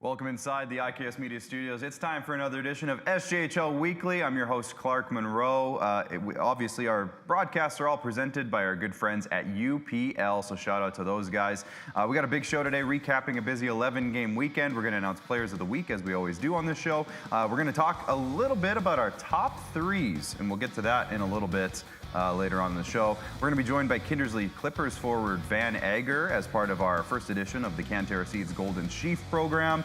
Welcome inside the IKS Media Studios. It's time for another edition of SJHL Weekly. I'm your host, Clark Munroe. Obviously, our broadcasts are all presented by our good friends at UPL, so shout out to those guys. We got a big show today, recapping a busy 11-game weekend. We're going to announce players of the week, as we always do on this show. We're going to talk a little bit about our top threes, and we'll get to that in a little bit. Later on in the show. We're going to be joined by Kindersley Klippers forward Van Eger as part of our first edition of the Canterra Seeds Golden Sheaf program,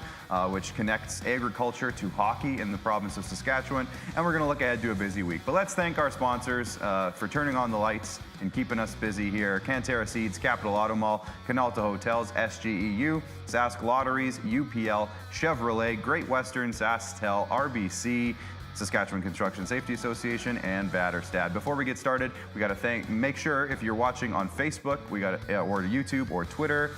which connects agriculture to hockey in the province of Saskatchewan. And we're going to look ahead to a busy week. But let's thank our sponsors for turning on the lights and keeping us busy here. Canterra Seeds, Capital Auto Mall, Canalta Hotels, SGEU, Sask Lotteries, UPL, Chevrolet, Great Western, SaskTel, RBC, Saskatchewan Construction Safety Association, and Batterstad. Before we get started, we got to make sure if you're watching on Facebook, or YouTube or Twitter,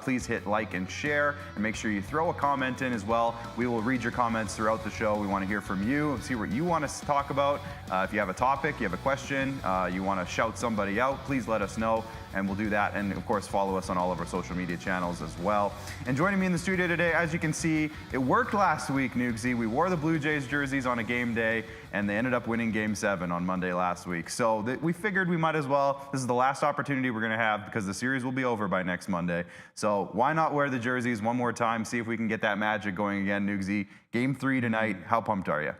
please hit like and share, and make sure you throw a comment in as well. We will read your comments throughout the show. We want to hear from you, see what you want us to talk about. If you have a topic, you have a question, you want to shout somebody out, please let us know, and we'll do that. And of course, follow us on all of our social media channels as well. And joining me in the studio today, as you can see, it worked last week, Nugsy. We wore the Blue Jays jerseys on a game day, and they ended up winning Game 7 on Monday last week. So we figured we might as well. This is the last opportunity we're going to have because the series will be over by next Monday. So why not wear the jerseys one more time, see if we can get that magic going again, Nugsy. Game 3 tonight. How pumped are you?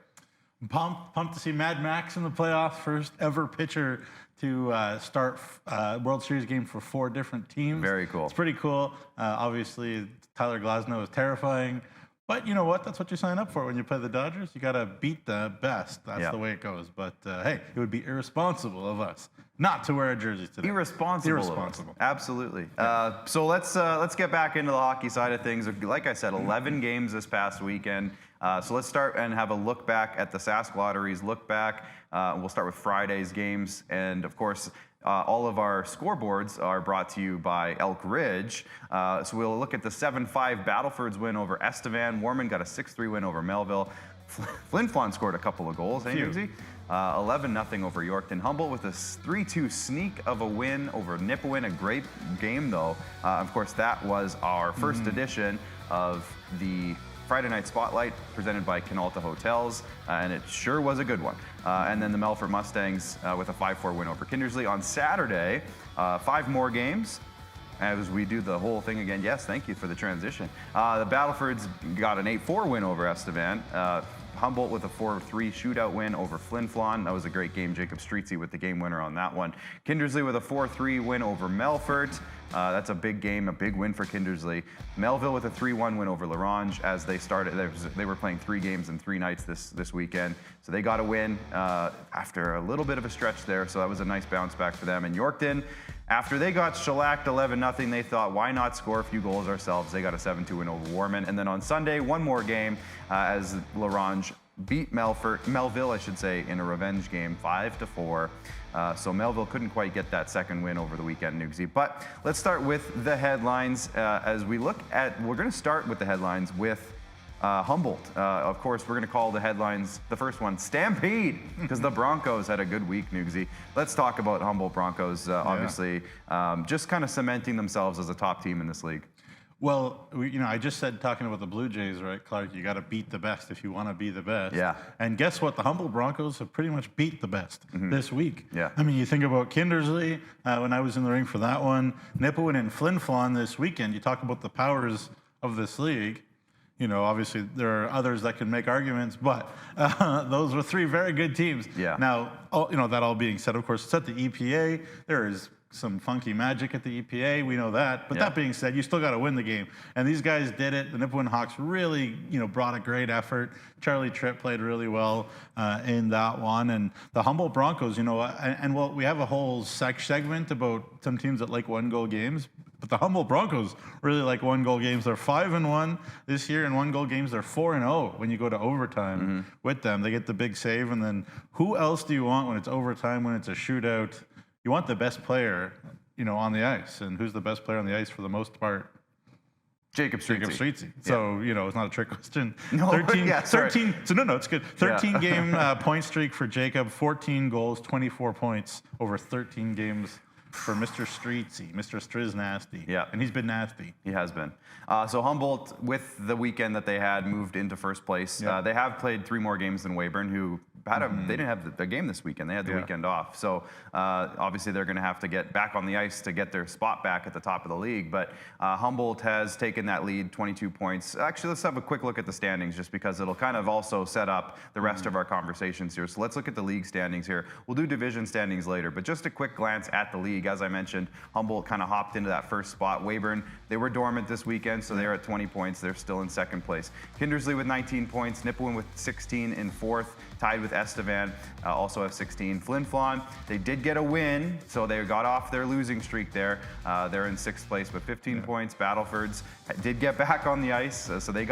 Pumped to see Mad Max in the playoffs, first ever pitcher to start World Series game for 4 different teams. Very cool. It's pretty cool. Obviously, Tyler Glasnow is terrifying. But you know what? That's what you sign up for when you play the Dodgers. You got to beat the best. That's the way it goes. But hey, it would be irresponsible of us not to wear a jersey today. Irresponsible. Absolutely. So let's get back into the hockey side of things. Like I said, 11 games this past weekend. So let's start and have a look back at the Sask Lotteries. Look back. We'll start with Friday's games, and of course, all of our scoreboards are brought to you by Elk Ridge. So we'll look at the 7-5 Battleford's win over Estevan. Warman got a 6-3 win over Melville. Flin Flon scored a couple of goals, hey, Nugsy? 11-0 over Yorkton. Humboldt with a 3-2 sneak of a win over Nipawin. A great game, though. Of course, that was our first edition of the Friday Night Spotlight presented by Canalta Hotels, and it sure was a good one. And then the Melfort Mustangs with a 5-4 win over Kindersley. On Saturday, 5 more games as we do the whole thing again. Yes, thank you for the transition. The Battlefords got an 8-4 win over Estevan. Humboldt with a 4-3 shootout win over Flin Flon. That was a great game. Jacob Streetsy with the game winner on that one. Kindersley with a 4-3 win over Melfort. That's a big game, a big win for Kindersley. Melville with a 3-1 win over LaRange as they started. They were playing 3 games in 3 nights this weekend. So they got a win after a little bit of a stretch there. So that was a nice bounce back for them. And Yorkton, after they got shellacked 11-0, they thought, why not score a few goals ourselves? They got a 7-2 win over Warman. And then on Sunday, one more game as LaRange beat Melville, I should say, in a revenge game, 5-4. So Melville couldn't quite get that second win over the weekend, Nugsy. But let's start with the headlines. As we look at, we're going to start with the headlines with Humboldt. Of course, we're going to call the headlines, the first one, Stampede, because the Broncos had a good week, Nugsy. Let's talk about Humboldt Broncos, obviously, just kind of cementing themselves as a top team in this league. Well, I just said, talking about the Blue Jays, right, Clark, you got to beat the best if you want to be the best. Yeah. And guess what? The Humboldt Broncos have pretty much beat the best this week. Yeah. I mean, you think about Kindersley, when I was in the ring for that one, Nipawin and Flin Flon this weekend. You talk about the powers of this league. Obviously, there are others that can make arguments, but those were 3 very good teams. Yeah. Now, that all being said, of course, it's at the EPA. There is some funky magic at the EPA, we know that. But that being said, you still got to win the game. And these guys did it. The Nipawin Hawks really, brought a great effort. Charlie Tripp played really well in that one. And the Humboldt Broncos, we have a whole segment about some teams that like 1-goal games. But the Humboldt Broncos really like 1-goal games. They're 5-1 this year. In 1-goal games, they're 4-0 when you go to overtime with them. They get the big save. And then who else do you want when it's overtime, when it's a shootout? You want the best player, on the ice. And who's the best player on the ice for the most part? Jacob Streetsy. Yeah. So, it's not a trick question. No, 13, yeah, 13 so no, it's good. 13-game point streak for Jacob, 14 goals, 24 points over 13 games for Mr. Streetsy, Mr. Striz Nasty. Yeah. And he's been nasty. He has been. So Humboldt, with the weekend that they had, moved into first place. Yeah. They have played 3 more games than Weyburn, who had they didn't have the game this weekend. They had the weekend off. So obviously they're going to have to get back on the ice to get their spot back at the top of the league. But Humboldt has taken that lead, 22 points. Actually, let's have a quick look at the standings just because it'll kind of also set up the rest of our conversations here. So let's look at the league standings here. We'll do division standings later, but just a quick glance at the league. As I mentioned, Humboldt kind of hopped into that first spot. Weyburn, they were dormant this weekend, so they're at 20 points. They're still in second place. Kindersley with 19 points. Nipawin with 16 in fourth, tied with Estevan, also have 16. Flin Flon, they did get a win, so they got off their losing streak there. They're in sixth place with 15 points. Battlefords did get back on the ice, so they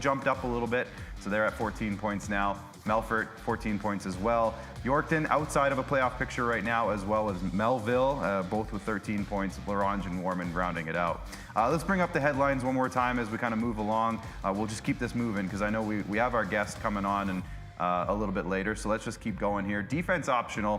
jumped up a little bit, so they're at 14 points now. Melfort, 14 points as well. Yorkton, outside of a playoff picture right now, as well as Melville, both with 13 points. Larange and Warman rounding it out. Let's bring up the headlines one more time as we kind of move along. We'll just keep this moving because I know we have our guest coming on and a little bit later, so let's just keep going here. Defense optional,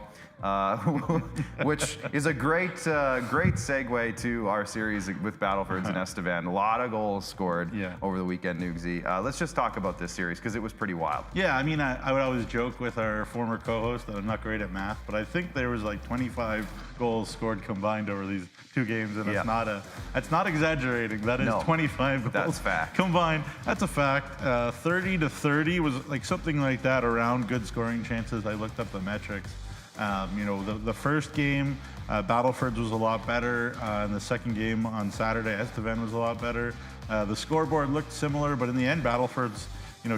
which is a great segue to our series with Battlefords and Estevan. A lot of goals scored over the weekend, Nugsy. Let's just talk about this series because it was pretty wild. Yeah, I mean, I would always joke with our former co-host that I'm not great at math, but I think there was like 25 goals scored combined over these 2 games, and it's not exaggerating. That is 25 goals that's fact. combined. That's a fact. 30-30 was like something like that around good scoring chances. I looked up the metrics. The first game, Battleford's was a lot better. And the second game on Saturday, Estevan was a lot better. The scoreboard looked similar, but in the end, Battleford's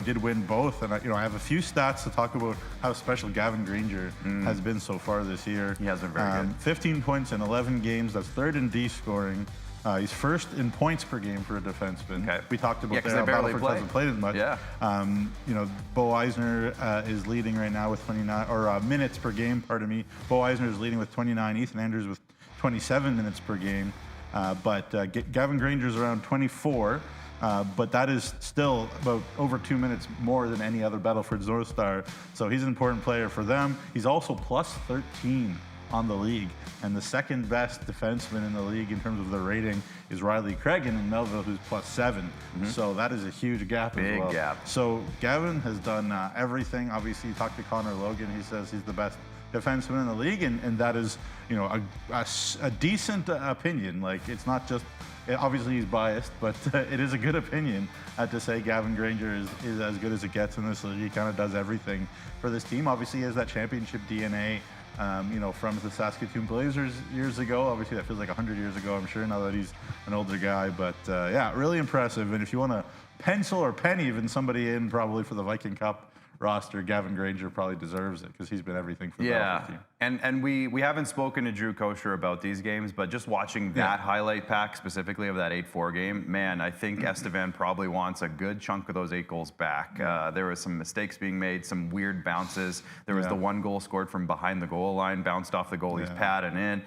did win both. And I have a few stats to talk about how special Gavin Granger has been so far this year. He has been very good. 15 points in 11 games. That's third in D scoring. He's first in points per game for a defenseman. Okay. We talked about because they barely hasn't played as much. Yeah. Bo Eisner is leading right now with 29, or minutes per game, pardon me. Bo Eisner is leading with 29, Ethan Andrews with 27 minutes per game. But Gavin Granger's around 24. But that is still about over 2 minutes more than any other Battleford's North Star. So he's an important player for them. He's also plus 13 on the league. And the second best defenseman in the league in terms of the rating is Riley Cregan in Melville, who's plus 7. So that is a huge gap as well. Big gap. So Gavin has done everything. Obviously, you talk to Connor Logan, he says he's the best defenseman in the league, and that is, a decent opinion. Like, it's not just, obviously he's biased, but it is a good opinion to say Gavin Granger is as good as it gets in this league. He kind of does everything for this team. Obviously, he has that championship DNA, from the Saskatoon Blazers years ago. Obviously, that feels like 100 years ago, I'm sure, now that he's an older guy. But really impressive. And if you want to pencil or pen even somebody in probably for the Viking Cup roster, Gavin Granger probably deserves it because he's been everything for the Battleford team. And we haven't spoken to Drew Kosher about these games, but just watching that highlight pack specifically of that 8-4 game, man, I think Estevan probably wants a good chunk of those 8 goals back. There was some mistakes being made, some weird bounces. There was the 1 goal scored from behind the goal line, bounced off the goalie's pad and in.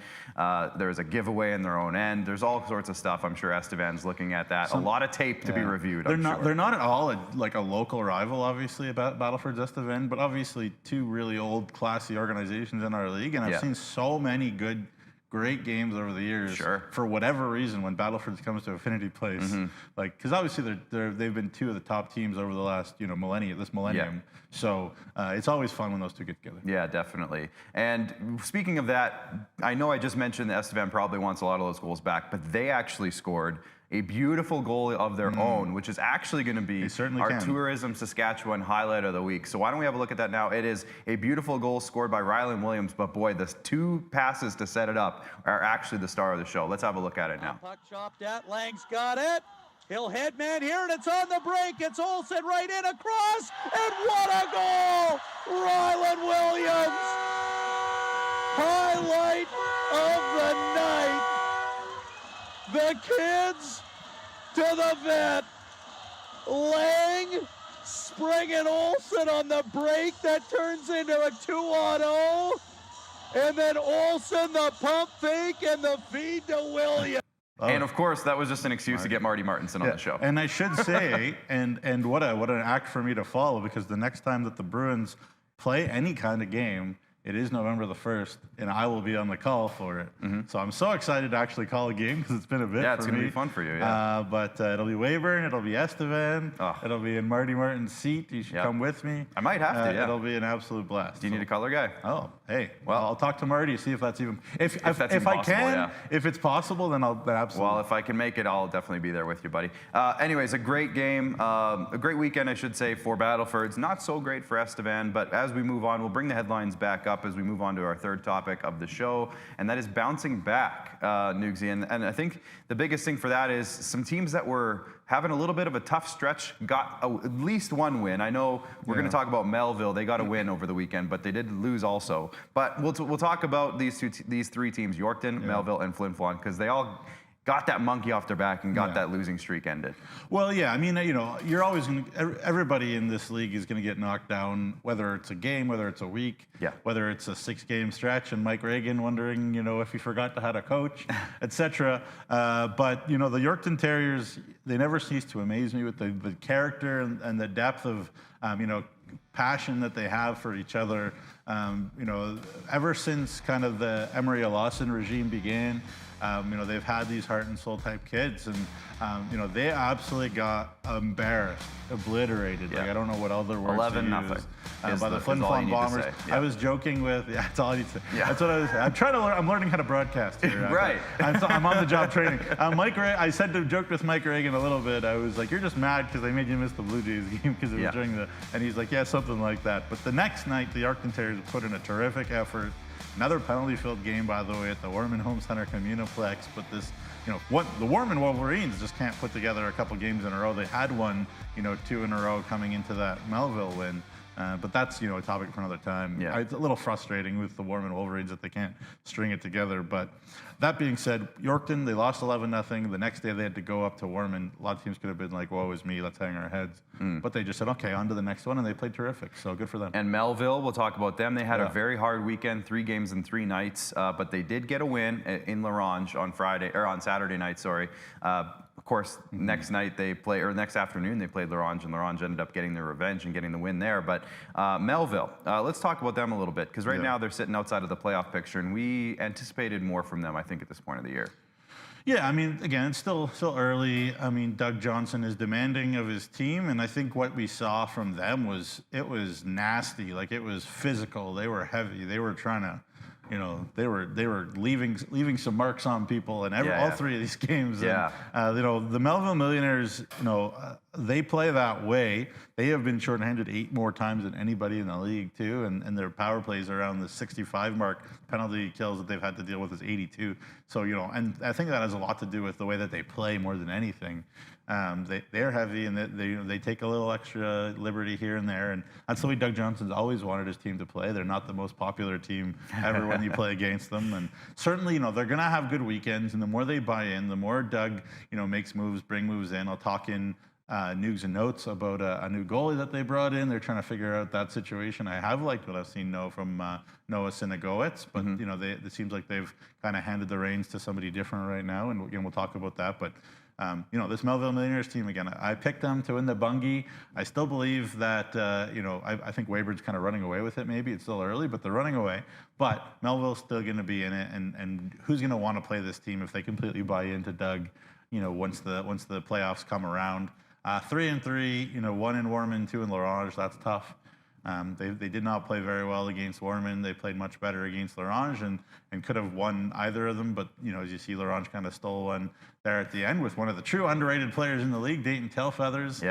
There was a giveaway in their own end. There's all sorts of stuff. I'm sure Estevan's looking at that. A lot of tape to be reviewed. They're not at all like a local rival, obviously, about Battleford's Estevan, but obviously 2 really old, classy organizations in our league, and I've seen so many great games over the years. For whatever reason, when Battleford comes to Affinity Place, because obviously they've been 2 of the top teams over the last millennium. So it's always fun when those 2 get together. Yeah, definitely. And speaking of that, I know I just mentioned that Estevan probably wants a lot of those goals back, but they actually scored a beautiful goal of their own, which is actually going to be our Tourism Saskatchewan highlight of the week. So why don't we have a look at that now? It is a beautiful goal scored by Rylan Williams, but boy, the 2 passes to set it up are actually the star of the show. Let's have a look at it now. Puck chopped at, Lang's got it. He'll head man here, and it's on the break. It's Olsen right in across, and what a goal! Rylan Williams! Highlight of the night. The kids to the vet. Lang springing Olsen on the break. That turns into a 2-on-0. And then Olsen, the pump fake, and the feed to Williams. And of course, that was just an excuse to get Marty Martinson on the show. And I should say, and what an act for me to follow, because the next time that the Bruins play any kind of game, It is November the 1st, and I will be on the call for it. So I'm so excited to actually call a game because it's been a bit Yeah, it's for going to me. be fun for you, yeah. But it'll be Weyburn, it'll be Estevan, Oh. it'll be in Marty Martin's seat. You should Yep. come with me. I might have to, yeah. It'll be an absolute blast. Do you need a color guy? Oh, hey. Well, I'll talk to Marty, see if that's even... If that's even I possible, can, yeah. if it's possible, then I'll absolutely... Well, if I can make it, I'll definitely be there with you, buddy. Anyways, a great game, a great weekend, I should say, for Battlefords. Not so great for Estevan, but as we move on, we'll bring the headlines back up as we move on to our third topic of the show, and that is bouncing back, Nugsy. And I think the biggest thing for that is some teams that were having a little bit of a tough stretch got at least one win. I know we're going to talk about Melville. They got a win over the weekend, but they did lose also. But we'll talk about these three teams, Yorkton, Melville, and Flin Flon, because they all got that monkey off their back and got that losing streak ended. Well, yeah, I mean, you know, you're always going to, everybody in this league is going to get knocked down, whether it's a game, whether it's a week, whether it's a 6-game stretch, and Mike Reagan wondering, you know, if he forgot to have a coach, etc. But, you know, the Yorkton Terriers, they never cease to amaze me with the character and the depth of, you know, passion that they have for each other. You know, ever since kind of the Emery Lawson regime began, you know, they've had these heart and soul type kids, and you know, they absolutely got embarrassed, obliterated. Like, I don't know what other words 11-0 by the Flin Flon Bombers. I was joking with, that's all I need to say. That's what I was. I'm trying to learn. I'm learning how to broadcast here. Right. I'm on the job training. I said to joke with Mike Reagan a little bit. I was like, "You're just mad because they made you miss the Blue Jays game because it was during the." And he's like, "Yeah, something like that." But the next night, the Yorkton Terriers put in a terrific effort. Another penalty-filled game, by the way, at the Warman Home Center Communiplex. But this, you know, the Warman Wolverines just can't put together a couple games in a row. They had one, you know, 2 in a row coming into that Melville win. But that's, you know, a topic for another time. It's a little frustrating with the Warman Wolverines that they can't string it together. But that being said, Yorkton, they lost 11-0. The next day they had to go up to Warman. A lot of teams could have been like, woe is me, let's hang our heads. But they just said, okay, on to the next one, and they played terrific. So good for them. And Melville, we'll talk about them. They had a very hard weekend, 3 games in 3 nights, but they did get a win in Larange on Saturday night, sorry. Of course, next night they play, or next afternoon they played Larange, and Larange ended up getting their revenge and getting the win there. But Melville, let's talk about them a little bit, because right now they're sitting outside of the playoff picture, and we anticipated more from them, I think, at this point of the year. Yeah, I mean, again, it's still early. I mean, Doug Johnson is demanding of his team, and I think what we saw from them was nasty. Like, it was physical. They were heavy. They were trying to, you know, they were leaving some marks on people in all 3 of these games. And, you know, the Melville Millionaires, you know, they play that way. They have been shorthanded 8 more times than anybody in the league too, and their power plays around the 65 mark. Penalty kills that they've had to deal with is 82. So, you know, and I think that has a lot to do with the way that they play more than anything. They're heavy, and they take a little extra liberty here and there, and that's the way Doug Johnson's always wanted his team to play. They're not the most popular team ever when you play against them, and certainly, you know, they're gonna have good weekends, and the more they buy in, the more Doug, you know, makes moves, bring moves in. I'll talk in news and notes about a new goalie that they brought in. They're trying to figure out that situation. I have liked what I've seen from Noah Sinagowitz, but you know, it seems like they've kind of handed the reins to somebody different right now, and again, we'll talk about that. But you know, this Melville Millionaires team, again, I picked them to win the Bungie. I still believe that, you know, I think Weyburn's kind of running away with it. Maybe it's still early, but they're running away. But Melville's still going to be in it, and who's going to want to play this team if they completely buy into Doug, you know, once the playoffs come around. 3-3, you know, 1 in Warman, 2 in Larange. That's tough. They did not play very well against Warman. They played much better against Larange and could have won either of them. But, you know, as you see, Larange kind of stole one there at the end with one of the true underrated players in the league, Dayton Tailfeathers.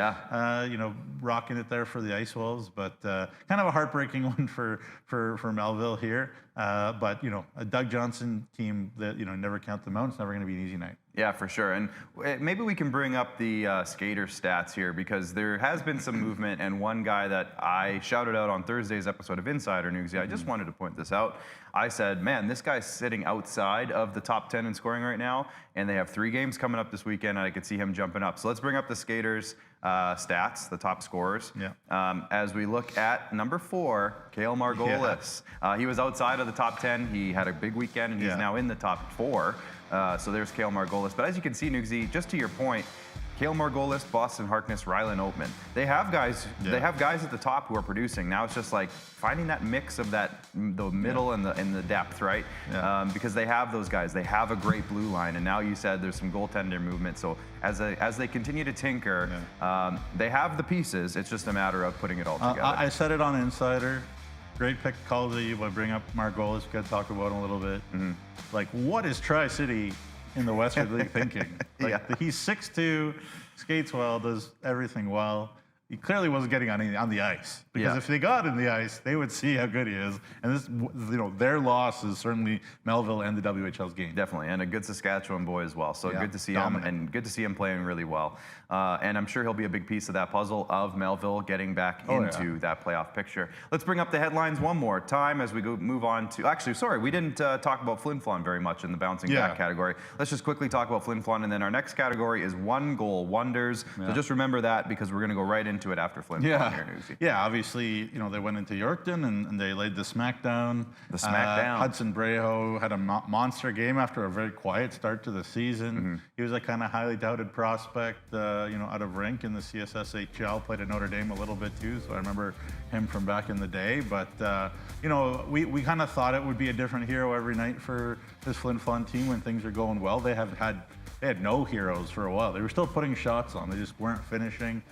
You know, rocking it there for the Ice Wolves. But kind of a heartbreaking one for Melville here. But, you know, a Doug Johnson team that, you know, never count them out. It's never going to be an easy night. Yeah, for sure. And maybe we can bring up the skater stats here, because there has been some movement, and one guy that I shouted out on Thursday's episode of Insider News, I just wanted to point this out. I said, man, this guy's sitting outside of the top 10 in scoring right now, and they have 3 games coming up this weekend, and I could see him jumping up. So let's bring up the skaters' stats, the top scorers. As we look at number 4, Cale Margolis. He was outside of the top 10. He had a big weekend, and he's now in the top 4. So there's Cale Margolis. But as you can see, Nugsy, just to your point, Cale Margolis, Boston Harkness, Rylan Oatman. They have guys. Yeah. They have guys at the top who are producing. Now it's just like finding that mix of the middle and the depth, right? Yeah. Because they have those guys. They have a great blue line, and now you said there's some goaltender movement. So as they continue to tinker, they have the pieces. It's just a matter of putting it all together. I said it on Insider. Great pick call of the eve. I bring up Margolis. We got to talk about him a little bit. Like, what is Tri-City in the Western League thinking? Like, he's 6'2", skates well, does everything well. He clearly wasn't getting on the ice, because if they got in the ice, they would see how good he is. And this, their loss is certainly Melville and the WHL's game. Definitely, and a good Saskatchewan boy as well. So good to see dominant. him, and good to see him playing really well. And I'm sure he'll be a big piece of that puzzle of Melville getting back into that playoff picture. Let's bring up the headlines one more time as we move on to. Actually, sorry, we didn't talk about Flin Flon very much in the bouncing back category. Let's just quickly talk about Flin Flon, and then our next category is 1-goal wonders. So just remember that, because we're going to go right into it after Flin Flon here, Newsy. Yeah, obviously, they went into Yorkton and they laid the smackdown. Hudson Brejo had a monster game after a very quiet start to the season. He was a kind of highly doubted prospect, out of rink in the SJHL. Played at Notre Dame a little bit too, so I remember him from back in the day. But we kind of thought it would be a different hero every night for this Flin Flon team when things are going well. They had no heroes for a while. They were still putting shots on. They just weren't finishing.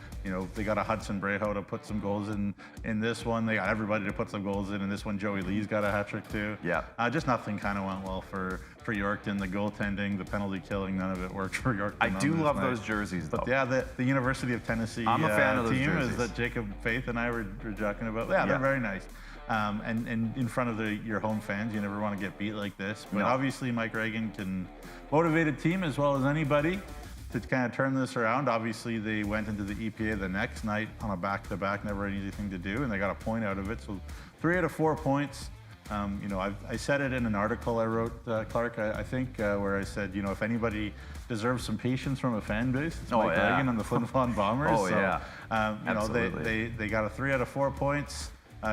They got a Hudson Brejo to put some goals in this one. They got everybody to put some goals in this one. Joey Lee's got a hat trick too. Yeah. Just nothing kind of went well for Yorkton. The goaltending, the penalty killing, none of it worked for Yorkton. I do love those jerseys, though. But the University of Tennessee I'm a fan of those team jerseys. is that Jacob Faith and I were joking about. Yeah, they're very nice. And in front of your home fans, you never want to get beat like this. But obviously, Mike Reagan can motivate a team as well as anybody to kind of turn this around. Obviously, they went into the EPA the next night on a back-to-back, never an easy thing to do, and they got a point out of it. So 3 out of 4 points. I said it in an article I wrote, Clark, I think, where I said, if anybody deserves some patience from a fan base, it's Mike Reagan and the Flin Flon Bombers. They got a 3 out of 4 points.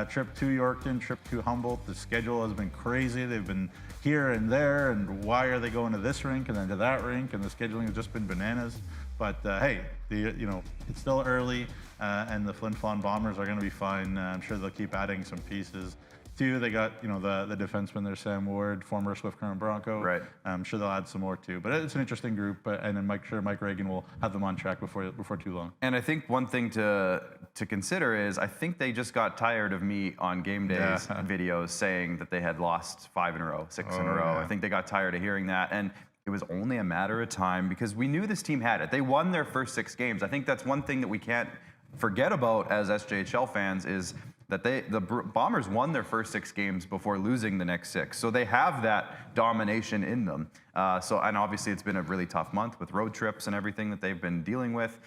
Trip to Yorkton, trip to Humboldt. The schedule has been crazy. They've been here and there, and why are they going to this rink and then to that rink? And the scheduling has just been bananas. But hey, it's still early, and the Flin Flon Bombers are going to be fine. I'm sure they'll keep adding some pieces. Too, they got the defenseman there, Sam Ward, former Swift Current Bronco. Right. I'm sure they'll add some more too. But it's an interesting group, and I'm sure Mike Reagan will have them on track before too long. And I think one thing to consider is I think they just got tired of me on game days videos saying that they had lost 5 in a row, 6 in a row. I think they got tired of hearing that, and it was only a matter of time because we knew this team had it. They won their first 6 games. I think that's one thing that we can't forget about as SJHL fans is that the Bombers won their first 6 games before losing the next 6. So they have that domination in them. And obviously it's been a really tough month with road trips and everything that they've been dealing with.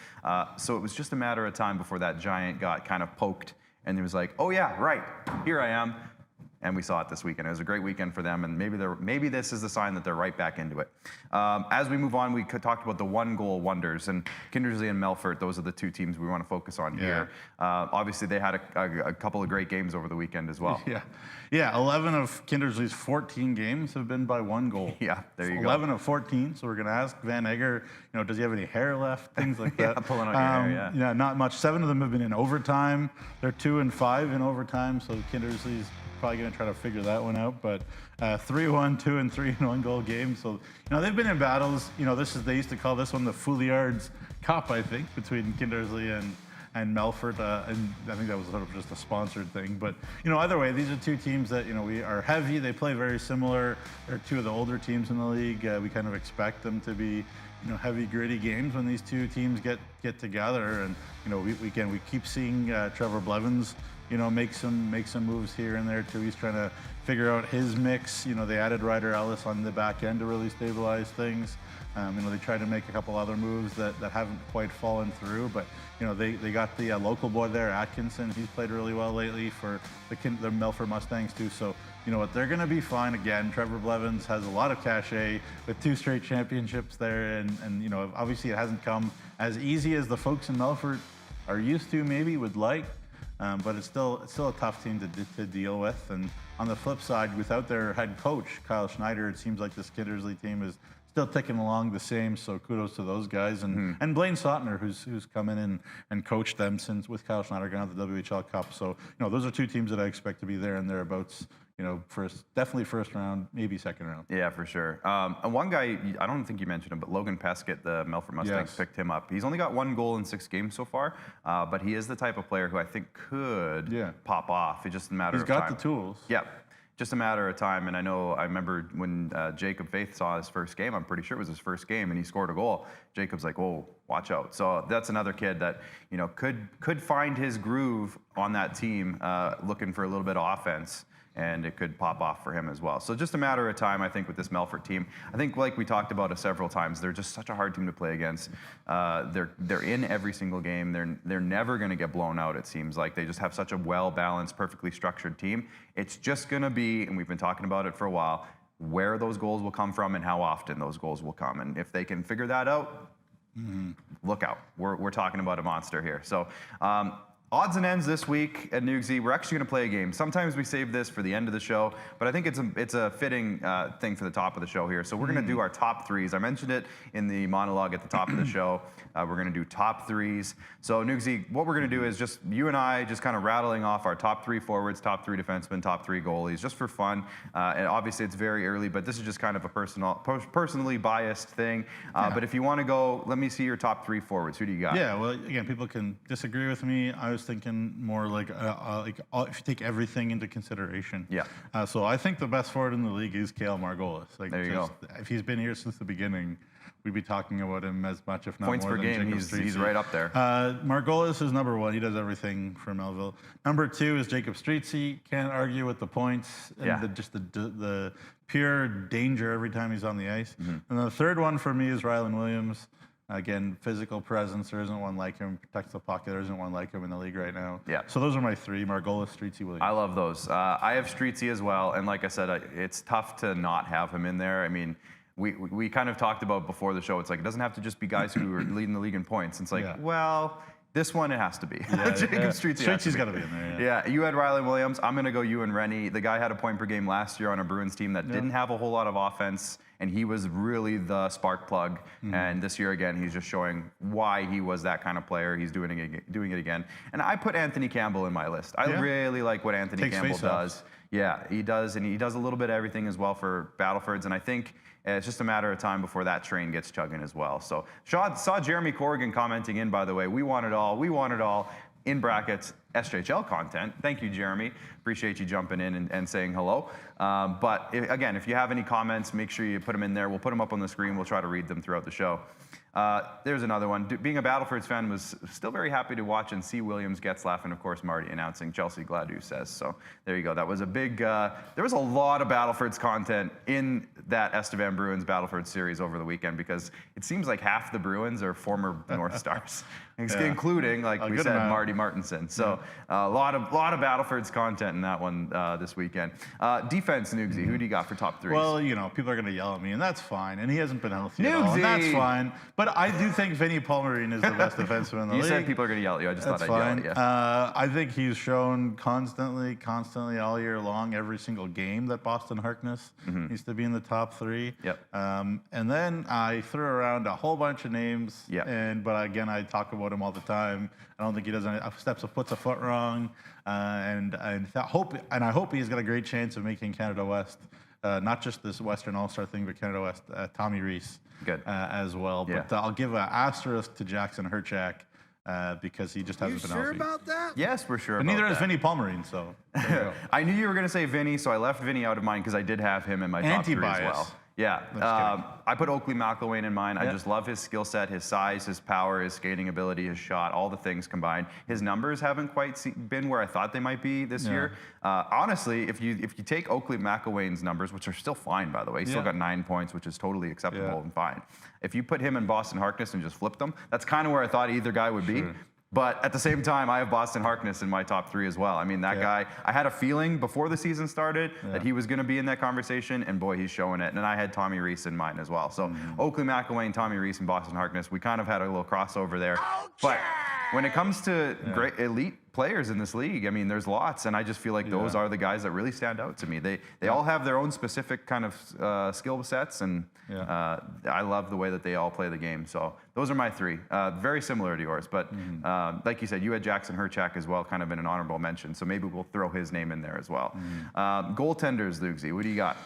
So it was just a matter of time before that giant got kind of poked and it was like, oh yeah, right, here I am. And we saw it this weekend. It was a great weekend for them, and maybe this is the sign that they're right back into it. As we move on, we talked about the 1-goal wonders, and Kindersley and Melfort, those are the 2 teams we want to focus on here. Obviously, they had a couple of great games over the weekend as well. Yeah, 11 of Kindersley's 14 games have been by 1 goal. Yeah, there you go. 11 of 14, so we're going to ask Van Eger, does he have any hair left? Things like that. Pulling on your hair, Yeah, not much. 7 of them have been in overtime. They're 2 and 5 in overtime, so Kindersley's probably going to try to figure that one out, but 3-1, 2 and 3 in 1-goal games. So they've been in battles. They used to call this one the Fouliards Cup, I think, between Kindersley and Melfort, and I think that was sort of just a sponsored thing. But either way, these are 2 teams that we are heavy. They play very similar. They're 2 of the older teams in the league. We kind of expect them to be heavy, gritty games when these 2 teams get together. And we keep seeing Trevor Blevins make some moves here and there too. He's trying to figure out his mix. They added Ryder Ellis on the back end to really stabilize things. They tried to make a couple other moves that haven't quite fallen through, but they got the local boy there, Atkinson. He's played really well lately for the Melfort Mustangs too. So they're going to be fine again. Trevor Blevins has a lot of cachet with 2 straight championships there, and obviously it hasn't come as easy as the folks in Melfort are used to, maybe would like. But it's still a tough team to deal with. And on the flip side, without their head coach, Kyle Schneider, it seems like this Kindersley team is still ticking along the same. So kudos to those guys and Blaine Sautner, who's come in and coached them since with Kyle Schneider going to the WHL Cup. So those are two teams that I expect to be there and thereabouts. Definitely first round, maybe second round. Yeah, for sure. And one guy, I don't think you mentioned him, but Logan Peskett, the Melfort Mustangs, picked him up. He's only got 1 goal in 6 games so far, but he is the type of player who I think could pop off. It's just a matter of time. He's got the tools. Yeah, just a matter of time. And I remember when Jacob Faith saw his first game, I'm pretty sure it was his first game, and he scored a goal. Jacob's like, "Oh, watch out." So that's another kid that could find his groove on that team, looking for a little bit of offense. And it could pop off for him as well. So just a matter of time, I think, with this Melfort team. I think, like we talked about it several times, they're just such a hard team to play against. They're in every single game. They're never going to get blown out, it seems like. They just have such a well-balanced, perfectly structured team. It's just going to be, and we've been talking about it for a while, where those goals will come from and how often those goals will come. And if they can figure that out, look out. We're talking about a monster here. So, odds and ends this week at Neugsy. We're actually going to play a game. Sometimes we save this for the end of the show, but I think it's a fitting thing for the top of the show here. So we're going to do our top threes. I mentioned it in the monologue at the top of the show. We're going to do top threes. So Neugsy, what we're going to do is just you and I just kind of rattling off our top 3 forwards, top 3 defensemen, top 3 goalies, just for fun. And obviously it's very early, but this is just kind of a personally biased thing. But if you want to go, let me see your top 3 forwards. Who do you got? Yeah, well, again, people can disagree with me. I was thinking more like if you take everything into consideration. Yeah. So I think the best forward in the league is Cale Margolis. There you go. If he's been here since the beginning, we'd be talking about him as much, if not Points more per than game, Jacob he's right up there. Margolis is number 1. He does everything for Melville. Number 2 is Jacob Streetsy. Can't argue with the points and the pure danger every time he's on the ice. And the third one for me is Rylan Williams. Again, physical presence. There isn't one like him. Protects the puck. There isn't one like him in the league right now. Yeah. So those are my 3: Margolis, Streetsy, Williams. I love those. I have Streetsy as well, and like I said, it's tough to not have him in there. I mean, we kind of talked about before the show. It's like it doesn't have to just be guys who are leading the league in points. It's like, well, this one it has to be. Jacob Streetsy. Streetsy's got to be in there. Yeah, you had Rylan Williams. I'm going to go you and Rennie. The guy had a point per game last year on a Bruins team that didn't have a whole lot of offense, and he was really the spark plug. And this year, again, he's just showing why he was that kind of player. He's doing it again. And I put Anthony Campbell in my list. I really like what Anthony Campbell does. Yeah, he does, and he does a little bit of everything as well for Battlefords, and I think it's just a matter of time before that train gets chugging as well. So saw Jeremy Corrigan commenting in, by the way, we want it all, in brackets, SJHL content. Thank you, Jeremy. Appreciate you jumping in and saying hello. But again, if you have any comments, make sure you put them in there. We'll put them up on the screen. We'll try to read them throughout the show. There's another one. Being a Battlefords fan, was still very happy to watch and see Williams, Getzlaff, and of course Marty announcing Chelsea Gladue says. So there you go. That was a big, there was a lot of Battlefords content in that Estevan Bruins Battlefords series over the weekend, because it seems like half the Bruins are former North Stars, including, like we said, Marty Martinson. So a lot of Battlefords content in that one this weekend. Defense, Neugsy, who do you got for top 3s? Well, people are going to yell at me, and that's fine. And he hasn't been healthy at all, and that's fine. But I do think Vinny Palmerine is the best defenseman in the league. You said people are going to yell at you. I just thought I'd yell at you. I think he's shown constantly all year long, every single game, that Boston Harkness needs to be in the top 3. Yep. And then I threw around a whole bunch of names. But again, I talk about him all the time. I don't think he does any puts a foot wrong. And I hope he's got a great chance of making Canada West. Not just this Western All-Star thing, but Canada West, Tommy Rees as well. But I'll give an asterisk to Jackson Herchak because he just hasn't been healthy. You sure about that? Yes, we're sure but about neither that. is Vinny Palmerine, so there you go. I knew you were going to say Vinny, so I left Vinny out of mine because I did have him in my top 3 as well. Yeah, I put Oakley McIlwain in mine. I just love his skill set, his size, his power, his skating ability, his shot, all the things combined. His numbers haven't quite been where I thought they might be this year. Honestly, if you take Oakley McIlwain's numbers, which are still fine, by the way, he's still got 9 points, which is totally acceptable and fine. If you put him and Boston Harkness and just flip them, that's kind of where I thought either guy would be. But at the same time, I have Boston Harkness in my top 3 as well. I mean, that guy, I had a feeling before the season started that he was going to be in that conversation, and boy, he's showing it. And I had Tommy Rees in mine as well. So Oakley McIlwain, Tommy Rees, and Boston Harkness, we kind of had a little crossover there. But when it comes to great elite players in this league. I mean, there's lots, and I just feel like those are the guys that really stand out to me. They all have their own specific kind of skill sets, and I love the way that they all play the game. So those are my three. Very similar to yours, but like you said, you had Jackson Herchak as well, kind of in an honorable mention. So maybe we'll throw his name in there as well. Goaltenders, Lugsy, what do you got?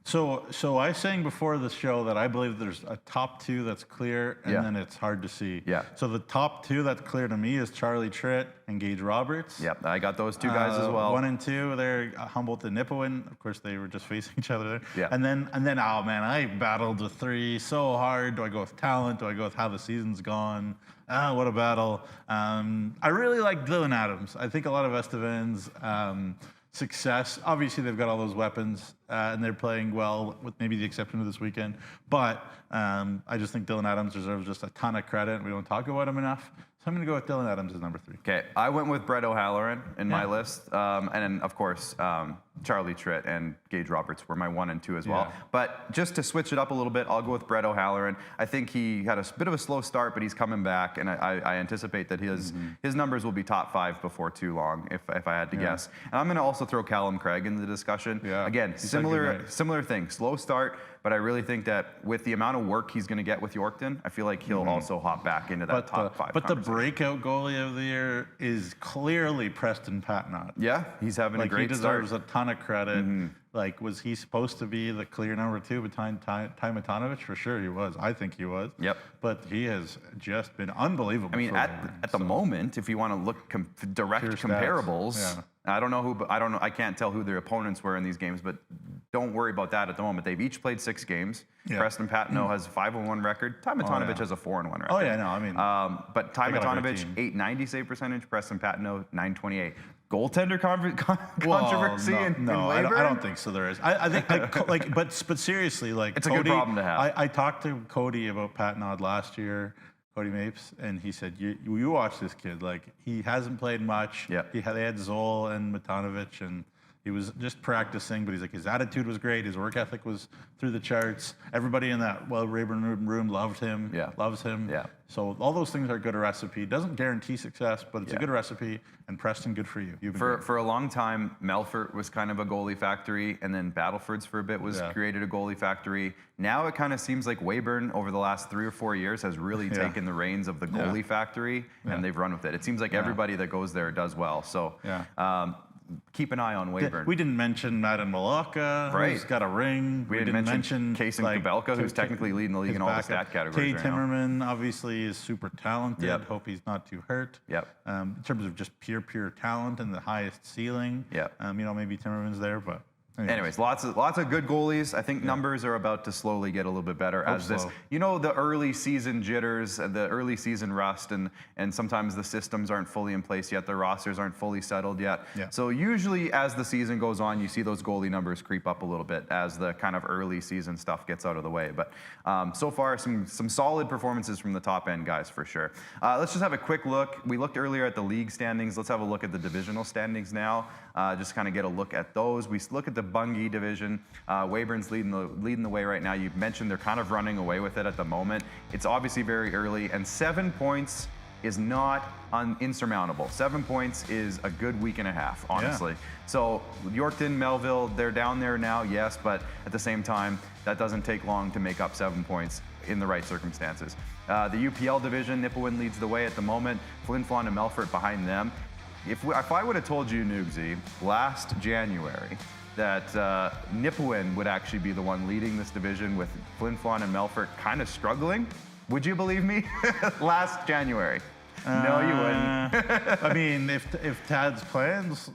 So I was saying before the show that I believe there's a top two that's clear, and then it's hard to see. Yeah. So the top two that's clear to me is Charlie Tritt and Gage Roberts. Yep, I got those two guys as well. 1 and 2, they're Humboldt and Nipawin. Of course, they were just facing each other there. Yeah. And then, oh man, I battled the three so hard. Do I go with talent? Do I go with how the season's gone? What a battle. I really like Dylan Adams. I think a lot of Estevan's success. Obviously, they've got all those weapons, and they're playing well, with maybe the exception of this weekend. But I just think Dylan Adams deserves just a ton of credit. We don't talk about him enough. So I'm going to go with Dylan Adams as number 3. Okay, I went with Brett O'Halloran in my list, and then of course Charlie Tritt and Gage Roberts were my 1 and 2 as well. But just to switch it up a little bit, I'll go with Brett O'Halloran. I think he had a bit of a slow start, but he's coming back, and I anticipate that his numbers will be top 5 before too long, if I had to guess. And I'm going to also throw Callum Craig into the discussion. Again, similar thing, slow start. But I really think that with the amount of work he's going to get with Yorkton, I feel like he'll also hop back into that top 5. But the breakout goalie of the year is clearly Preston Patnott. Yeah, he's having a great start. He deserves a ton of credit. Like, was he supposed to be the clear number 2 behind Timotanovic? For sure he was. I think he was. Yep. But he has just been unbelievable. I mean, at the moment, if you want to look direct comparables, I don't know who. I can't tell who their opponents were in these games, but don't worry about that at the moment. They've each played 6 games. Preston Patino has a 5-1 record. Timotanovic has a 4-1 record. Oh yeah, no, I mean, but Timotanovic 890 save percentage. Preston Patino 928. Goaltender controversy in Weyburn? I don't think so. There is. I think but seriously, like, it's Cody, a good problem to have. I talked to Cody about Patnod last year, Cody Mapes, and he said, "You watch this kid. Like, he hasn't played much. They had Zoll and Matanovic, and he was just practicing, but he's like, his attitude was great. His work ethic was through the charts. Everybody in that Rayburn room loved him, loves him. So all those things are a good recipe. Doesn't guarantee success, but it's a good recipe. And Preston, good for you. For a long time, Melfort was kind of a goalie factory, and then Battleford's for a bit was created a goalie factory. Now it kind of seems like Weyburn over the last 3 or 4 years has really taken the reins of the goalie factory, and they've run with it. It seems like everybody that goes there does well. So. Keep an eye on Weyburn. We didn't mention Madden Malaka, who's got a ring. We didn't mention Kason Kabelka, who's technically leading the league in all the stat categories. Kay Timmerman obviously is super talented. Hope he's not too hurt. In terms of just pure talent and the highest ceiling. Maybe Timmerman's there, but. Anyways, lots of good goalies. I think numbers are about to slowly get a little bit better as this, the early season jitters, the early season rust, and sometimes the systems aren't fully in place yet, the rosters aren't fully settled yet. So usually as the season goes on, you see those goalie numbers creep up a little bit as the kind of early season stuff gets out of the way. But so far, some solid performances from the top end guys for sure. Let's just have a quick look. We looked earlier at the league standings. Let's have a look at the divisional standings now. Just kind of get a look at those. We look at the Bungie division. Weyburn's leading the way right now. You've mentioned they're kind of running away with it at the moment. It's obviously very early, and 7 points is not insurmountable. 7 points is a good week and a half, honestly. So Yorkton, Melville, they're down there now, yes, but at the same time, that doesn't take long to make up 7 points in the right circumstances. The UPL division, Nipawin leads the way at the moment. Flin Flon and Melfort behind them. If I would have told you, Noogsy, last January that Nipawin would actually be the one leading this division with Flin Flon and Melfort kind of struggling, would you believe me? Last January. No, you wouldn't. I mean, if Tad's plans,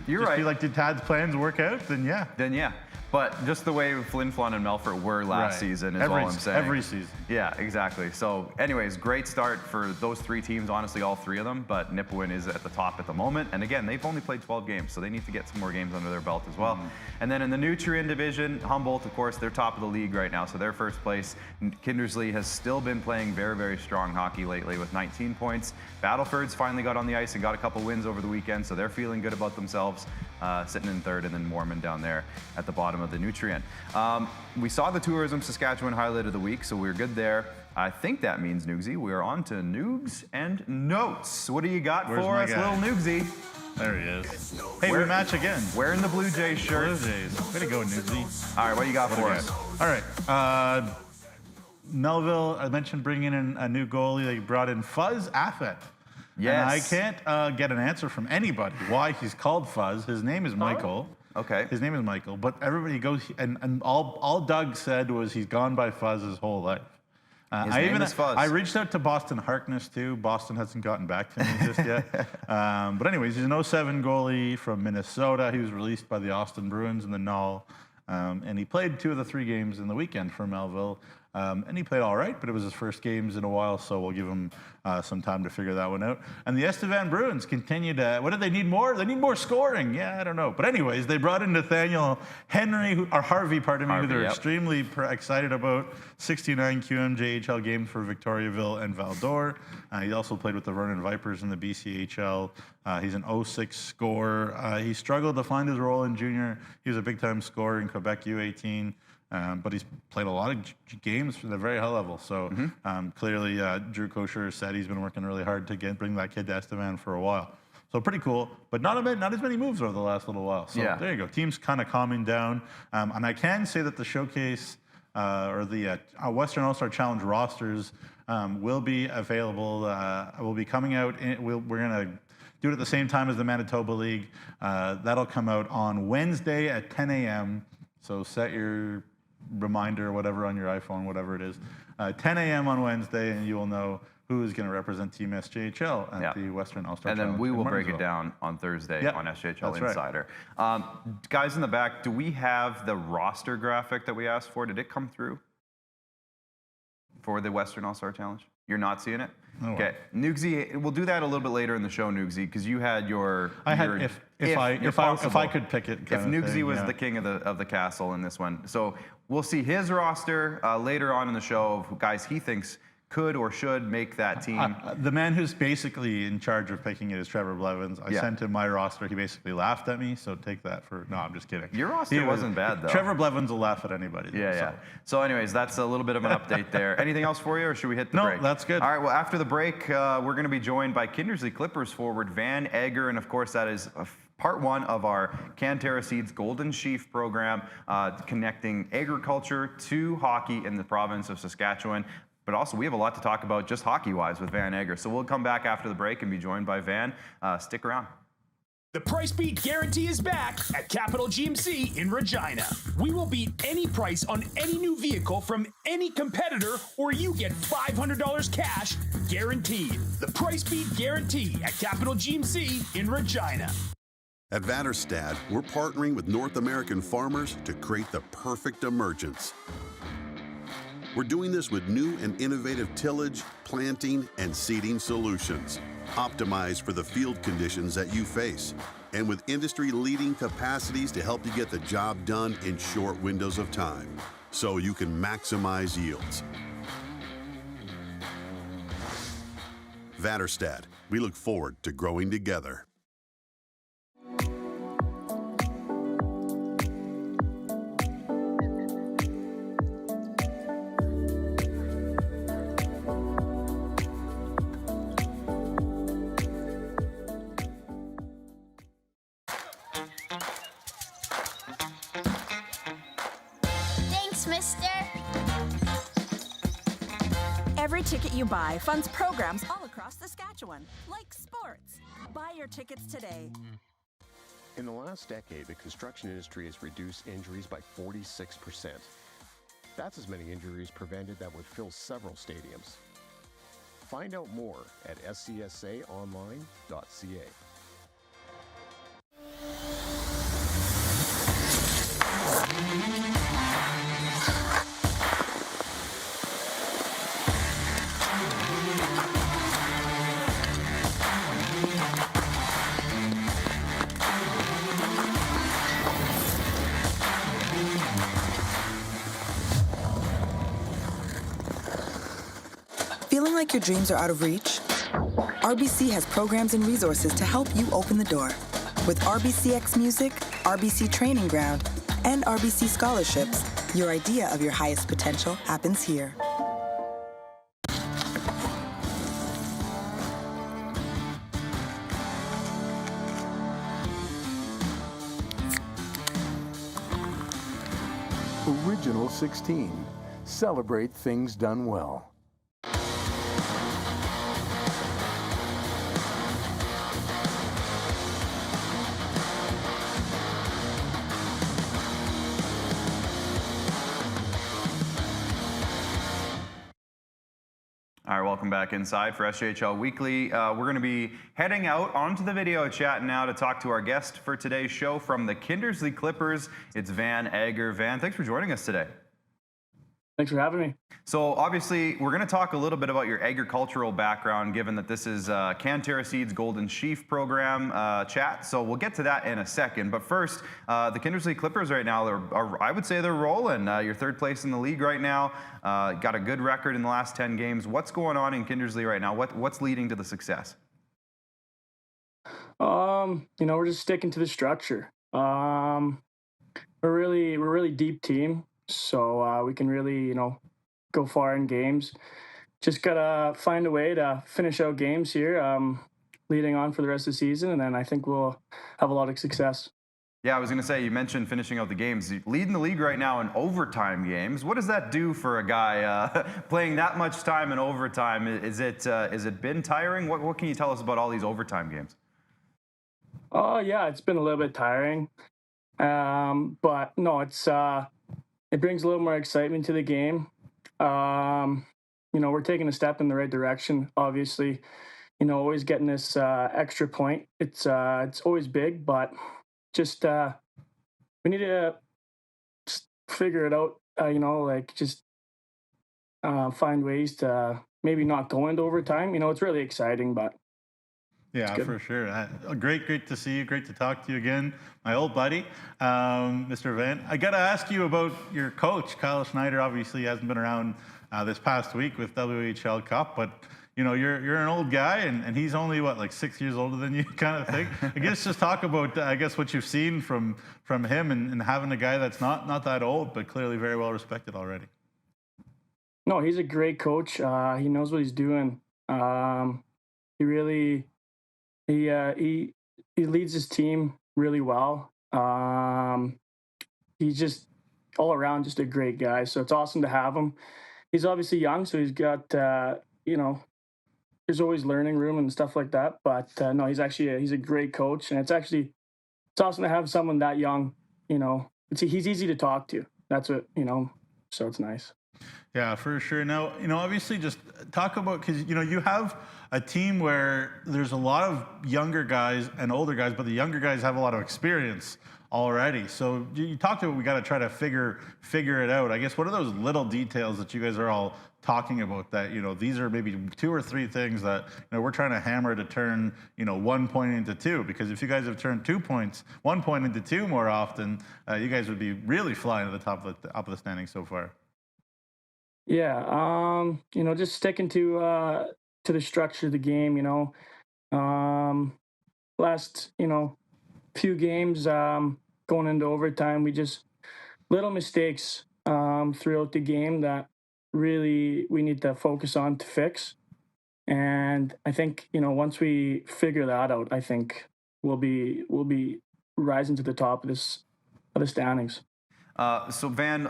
you're right. Like, did Tad's plans work out? Then yeah. But just the way Flin Flon and Melfort were last season is all I'm saying. Every season. Yeah, exactly. So anyways, great start for those 3 teams, honestly, all 3 of them, but Nipawin is at the top at the moment. And again, they've only played 12 games, so they need to get some more games under their belt as well. And then in the Nutrien division, Humboldt, of course, they're top of the league right now, so they're first place. Kindersley has still been playing very, very strong hockey lately with 19 points. Battleford's finally got on the ice and got a couple wins over the weekend, so they're feeling good about themselves, sitting in 3rd, and then Mormon down there at the bottom of the Nutrien. We saw the Tourism Saskatchewan highlight of the week, so we're good there. I think that means, Noogsy, we are on to Noogs and Notes. What do you got Where's for my us, guy? little Noogsy? There he is. Hey, we match again. Wearing the Blue Jays shirt. Blue Jays. Way to go, Newsy. All right, what you got for us? All right. Melville, I mentioned bringing in a new goalie. They brought in Fuzz Affet. Yes. And I can't get an answer from anybody why he's called Fuzz. His name is Michael. Okay. His name is Michael. But everybody goes, and all Doug said was he's gone by Fuzz his whole life. His name is Fuzz. I reached out to Boston Harkness too. Boston hasn't gotten back to me just yet. But anyways, he's an 07 goalie from Minnesota. He was released by the Austin Bruins in the Null. And he played 2 of the 3 games in the weekend for Melville. And he played all right, but it was his first games in a while, so we'll give him some time to figure that one out. And the Estevan Bruins continue to, what do they need more? They need more scoring. Yeah, I don't know. But anyways, they brought in Nathaniel Harvey, who they're extremely excited about. 69 QMJHL games for Victoriaville and Val-d'Or. He also played with the Vernon Vipers in the BCHL. He's an 06 scorer. He struggled to find his role in junior. He was a big-time scorer in Quebec U18. But he's played a lot of games at a very high level. So clearly, Drew Kosher said he's been working really hard to bring that kid to Estevan for a while. So pretty cool, but not as many moves over the last little while. So there you go. Team's kind of calming down. And I can say that the showcase or the Western All-Star Challenge rosters will be available. Will be coming out. We're going to do it at the same time as the Manitoba League. That'll come out on Wednesday at 10 a.m. So set your reminder, whatever, on your iPhone, whatever it is. 10 a.m. on Wednesday, and you will know who is going to represent Team SJHL at the Western All-Star Challenge. And then we will break it down on Thursday on SJHL Insider. Right. Guys in the back, do we have the roster graphic that we asked for? Did it come through for the Western All-Star Challenge? You're not seeing it? No. Okay, Noogsy, we'll do that a little bit later in the show, Noogsy, because you had your. If I could pick it. If Noogsy was the king of the castle in this one, so we'll see his roster later on in the show of guys he thinks could or should make that team. The man who's basically in charge of picking it is Trevor Blevins. I sent him my roster. He basically laughed at me, so take that for... No, I'm just kidding. Your roster wasn't bad, though. Trevor Blevins will laugh at anybody. So anyways, that's a little bit of an update there. Anything else for you, or should we hit the break? No, that's good. All right, well, after the break, we're going to be joined by Kindersley Klippers forward Van Eger, and of course, that is part 1 of our Canterra Seeds Golden Sheaf program, connecting agriculture to hockey in the province of Saskatchewan. But also, we have a lot to talk about just hockey-wise with Van Eger. So we'll come back after the break and be joined by Van. Stick around. The Price Beat Guarantee is back at Capital GMC in Regina. We will beat any price on any new vehicle from any competitor, or you get $500 cash guaranteed. The Price Beat Guarantee at Capital GMC in Regina. At Vatterstad, we're partnering with North American farmers to create the perfect emergence. We're doing this with new and innovative tillage, planting, and seeding solutions, optimized for the field conditions that you face, and with industry-leading capacities to help you get the job done in short windows of time, so you can maximize yields. Vatterstad, we look forward to growing together. Mister. Every ticket you buy funds programs all across Saskatchewan, like sports. Buy your tickets today. In the last decade, the construction industry has reduced injuries by 46%. That's as many injuries prevented that would fill several stadiums. Find out more at scsaonline.ca. Feeling like your dreams are out of reach? RBC has programs and resources to help you open the door. With RBCX Music, RBC Training Ground, and RBC Scholarships, your idea of your highest potential happens here. Regional 16. Celebrate things done well. All right, welcome back inside for SJHL Weekly. We're going to be heading out onto the video chat now to talk to our guest for today's show from the Kindersley Klippers. It's Van Eger. Van, thanks for joining us today. Thanks for having me. So obviously, we're going to talk a little bit about your agricultural background, given that this is Canterra Seeds Golden Sheaf program chat. So we'll get to that in a second. But first, the Kindersley Klippers right now, I would say they're rolling. You're third place in the league right now. Got a good record in the last 10 games. What's going on in Kindersley right now? What's leading to the success? We're just sticking to the structure. We're a really deep team. So we can really, go far in games. Just gotta find a way to finish out games here, leading on for the rest of the season, and then I think we'll have a lot of success. Yeah, I was going to say, you mentioned finishing out the games. Leading the league right now in overtime games. What does that do for a guy playing that much time in overtime? Is it been tiring? What can you tell us about all these overtime games? Oh yeah, it's been a little bit tiring, but no, it brings a little more excitement to the game. We're taking a step in the right direction, obviously. Always getting this extra point. It's always big, but just we need to just figure it out, find ways to maybe not go into overtime. It's really exciting, but yeah, for sure. Great to see you. Great to talk to you again, my old buddy, Mr. Van. I got to ask you about your coach, Kyle Schneider. Obviously, he hasn't been around this past week with WHL Cup, but you're an old guy, and he's only like 6 years older than you, kind of thing. I guess just talk about what you've seen from him and having a guy that's not that old, but clearly very well respected already. No, he's a great coach. He knows what he's doing. He leads his team really well. He's just all around just a great guy. So it's awesome to have him. He's obviously young, so he's got there's always learning room and stuff like that. But no, he's a great coach, and it's awesome to have someone that young. He's easy to talk to. That's what so it's nice. Yeah, for sure. Now, obviously just talk about, because, you have a team where there's a lot of younger guys and older guys, but the younger guys have a lot of experience already. So you talked about, we got to try to figure it out. I guess, what are those little details that you guys are all talking about that, these are maybe 2 or 3 things that, we're trying to hammer to turn, 1 point into 2, because if you guys have turned 1 point into 2 more often, you guys would be really flying to the top of the standing so far. Yeah, just sticking to the structure of the game. Last few games going into overtime, we just little mistakes throughout the game that really we need to focus on to fix. And I think once we figure that out, I think we'll be rising to the top of the standings. So Van,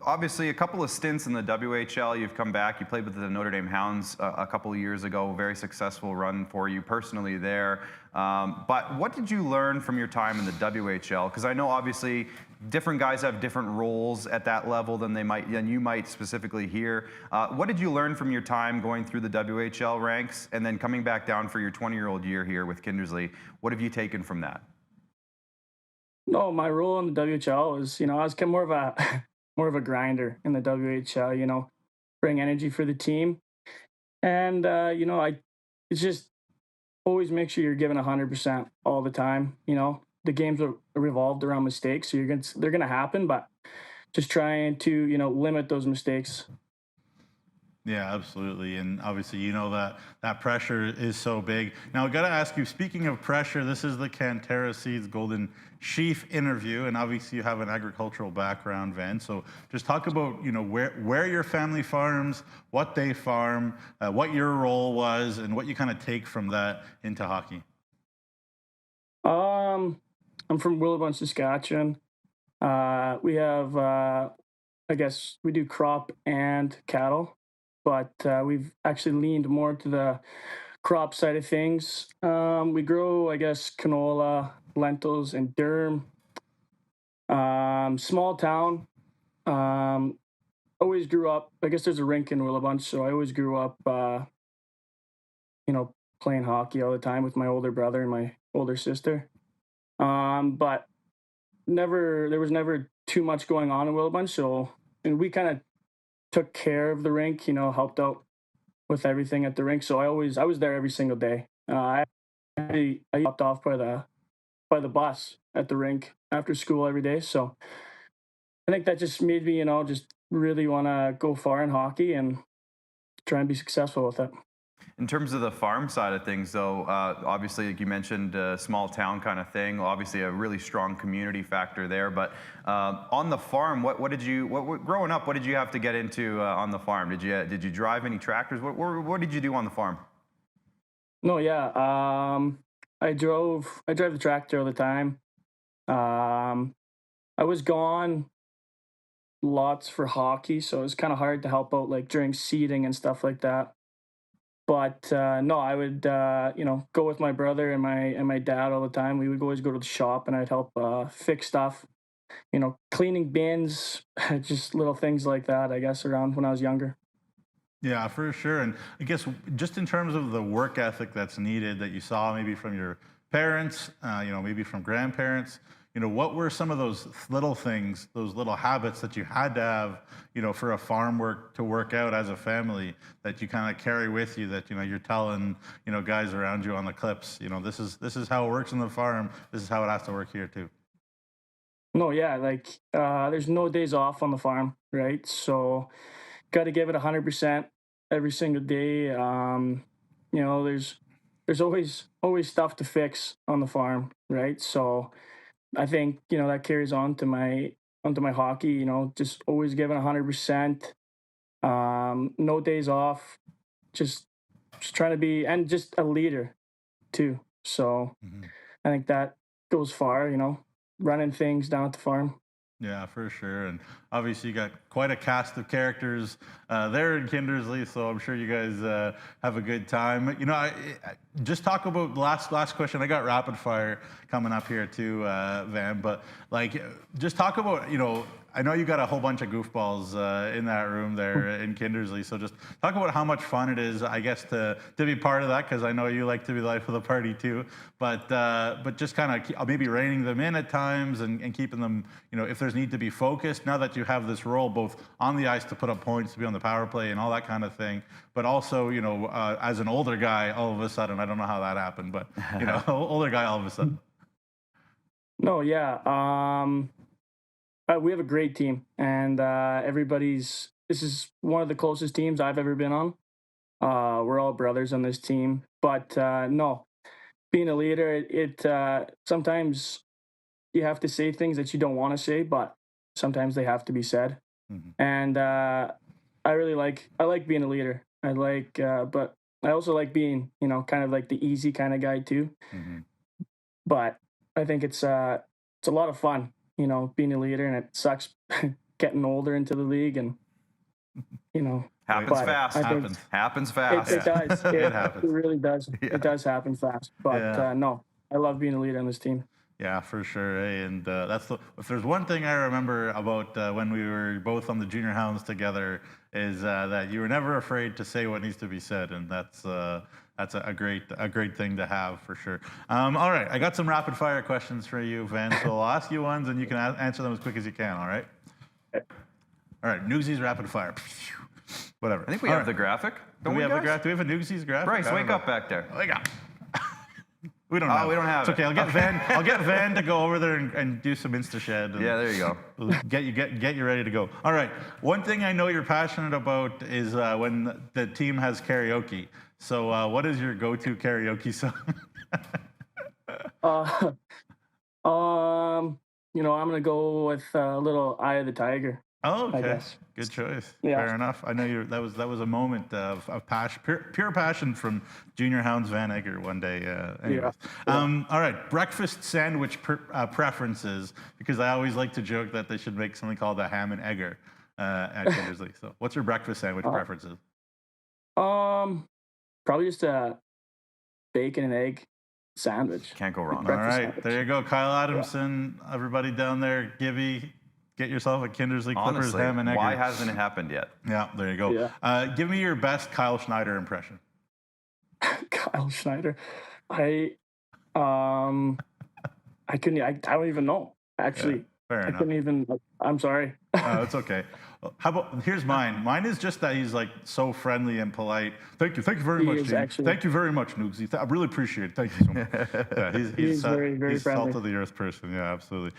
obviously a couple of stints in the WHL. You've come back. You played with the Notre Dame Hounds a couple of years ago. Very successful run for you personally there. But what did you learn from your time in the WHL? Because I know obviously different guys have different roles at that level than you might specifically here. What did you learn from your time going through the WHL ranks and then coming back down for your 20-year-old year here with Kindersley? What have you taken from that? No, my role in the WHL is, I was kind of more of a grinder in the WHL, bring energy for the team. And, it's just always make sure you're giving 100% all the time. The games are revolved around mistakes, so they're going to happen, but just trying to, limit those mistakes. Yeah, absolutely. And obviously, that pressure is so big. Now, I got to ask you, speaking of pressure, this is the Canterra Seeds Golden Sheaf interview. And obviously, you have an agricultural background, Van. So just talk about, where your family farms, what they farm, what your role was, and what you kind of take from that into hockey. I'm from Willowbun, Saskatchewan. We have I guess we do crop and cattle, but we've actually leaned more to the crop side of things. We grow, I guess, canola, lentils, and durum. Small town. Always grew up. I guess there's a rink in Willabunch, so I always grew up, playing hockey all the time with my older brother and my older sister. But there was never too much going on in Willabunch, so and we kind of took care of the rink, helped out with everything at the rink. So I was there every single day. I hopped off by the bus at the rink after school every day. So I think that just made me, just really want to go far in hockey and try and be successful with it. In terms of the farm side of things, though, obviously, like you mentioned, small town kind of thing. Obviously, a really strong community factor there. But on the farm, what did you growing up? What did you have to get into on the farm? Did you drive any tractors? What did you do on the farm? No, yeah, I drive the tractor all the time. I was gone lots for hockey, so it was kind of hard to help out like during seeding and stuff like that. But no, I would go with my brother and my dad all the time. We would always go to the shop, and I'd help fix stuff, cleaning bins, just little things like that, I guess, around when I was younger. Yeah, for sure. And I guess just in terms of the work ethic that's needed that you saw maybe from your parents, maybe from grandparents, what were some of those little things, those little habits that you had to have, for a farm work to work out as a family that you kind of carry with you that, you're telling, guys around you on the clips, this is how it works on the farm. This is how it has to work here too. No, yeah, like there's no days off on the farm, right? So got to give it 100% every single day. There's always stuff to fix on the farm, right? So I think, that carries on to my hockey, just always giving 100%, no days off, just trying to be, and just a leader too. So I think that goes far, running things down at the farm. Yeah, for sure. And obviously you got quite a cast of characters there in Kindersley, so I'm sure you guys have a good time. I just talk about last question. I got rapid fire coming up here too, Van, but just talk about, I know you got a whole bunch of goofballs in that room there in Kindersley, so just talk about how much fun it is, I guess, to be part of that, because I know you like to be the life of the party too, but just kind of maybe reining them in at times and keeping them, if there's need to be focused, now that you have this role both on the ice to put up points, to be on the power play and all that kind of thing, but also, as an older guy, all of a sudden, I don't know how that happened, but, older guy all of a sudden. No, yeah. We have a great team, and this is one of the closest teams I've ever been on. We're all brothers on this team, but no, being a leader, it sometimes you have to say things that you don't want to say, but sometimes they have to be said. And I like being a leader. But I also like being, kind of like the easy kind of guy too. But I think it's a lot of fun, being a leader, and it sucks getting older into the league, and happens fast. Happens fast. It does. It happens. It really does. Yeah. It does happen fast. But no, I love being a leader on this team. Yeah, for sure. And if there's one thing I remember about when we were both on the Junior Hounds together is that you were never afraid to say what needs to be said, and that's a great thing to have for sure. All right, I got some rapid fire questions for you, Van. So I'll ask you ones, and you can answer them as quick as you can. All right. Okay. All right, Newsies rapid fire. Whatever. I think we have the graphic. Do we have the graphic? Do we have a Newsies graphic? Bryce, wake up back there. Wake up. We don't have. We don't have. It's okay. I'll get Van to go over there and do some InstaShed. Yeah, there you go. Get you ready to go. All right. One thing I know you're passionate about is when the team has karaoke. So what is your go-to karaoke song? I'm gonna go with a little "Eye of the Tiger." Oh, okay. I guess. Good choice. Yeah. Fair enough. I know that was a moment of passion, pure passion from Junior Hounds Van Eger one day. Anyways. Yeah. All right, breakfast sandwich preferences, because I always like to joke that they should make something called a ham and egger. at Kindersley. So what's your breakfast sandwich preferences? Probably just a bacon and egg sandwich. Can't go wrong. All right, sandwich. there you go. Kyle Adamson, everybody down there, Gibby, get yourself a Kindersley Klippers Honestly, ham and egg. why hasn't it happened yet? Yeah, there you go. Yeah. Give me your best Kyle Schneider impression. Kyle Schneider. I don't even know, actually. Fair I enough. couldn't even, I'm sorry. It's okay. How about, here's mine. Mine is just that he's like so friendly and polite. Thank you very much, Gene. Thank you very much, Noogsy. I really appreciate it. Thank you so much. Yeah, he's very, very he's friendly. salt of the earth person. Yeah, absolutely.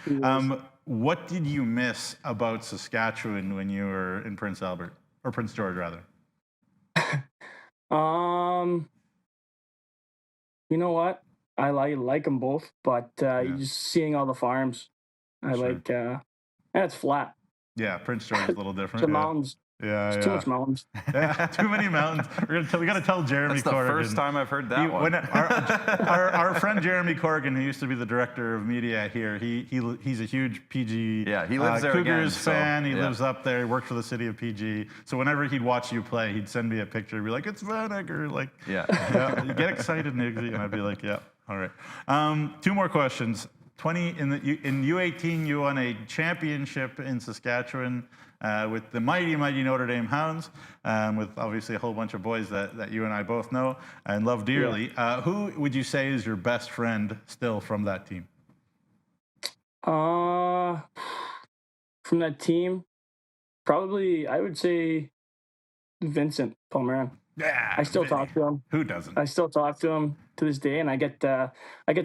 What did you miss about Saskatchewan when you were in Prince Albert, or Prince George rather? You know what? I like them both, but just seeing all the farms, I like. And it's flat. Yeah, Prince George is a little different. The mountains. Yeah, Too much mountains. Yeah, too many mountains. We got to tell Jeremy That's the Corrigan. first time I've heard that one. When our friend Jeremy Corrigan, who used to be the director of media here, he's a huge PG. Yeah, he lives there Cougars again, fan. so, He lives up there. He works for the city of PG. So whenever he'd watch you play, he'd send me a picture. He'd be like, "It's Van Eger." Like, yeah, you get excited, Niggsy, and I'd be like, "Yeah, all right." 2 more questions. In U18, you won a championship in Saskatchewan with the mighty Notre Dame Hounds, with obviously a whole bunch of boys that you and I both know and love dearly. Yeah. Who would you say is your best friend still from that team? From that team, probably I would say Vincent Palmerin. Yeah, I still talk to him. Who doesn't? I still talk to him to this day, and I get to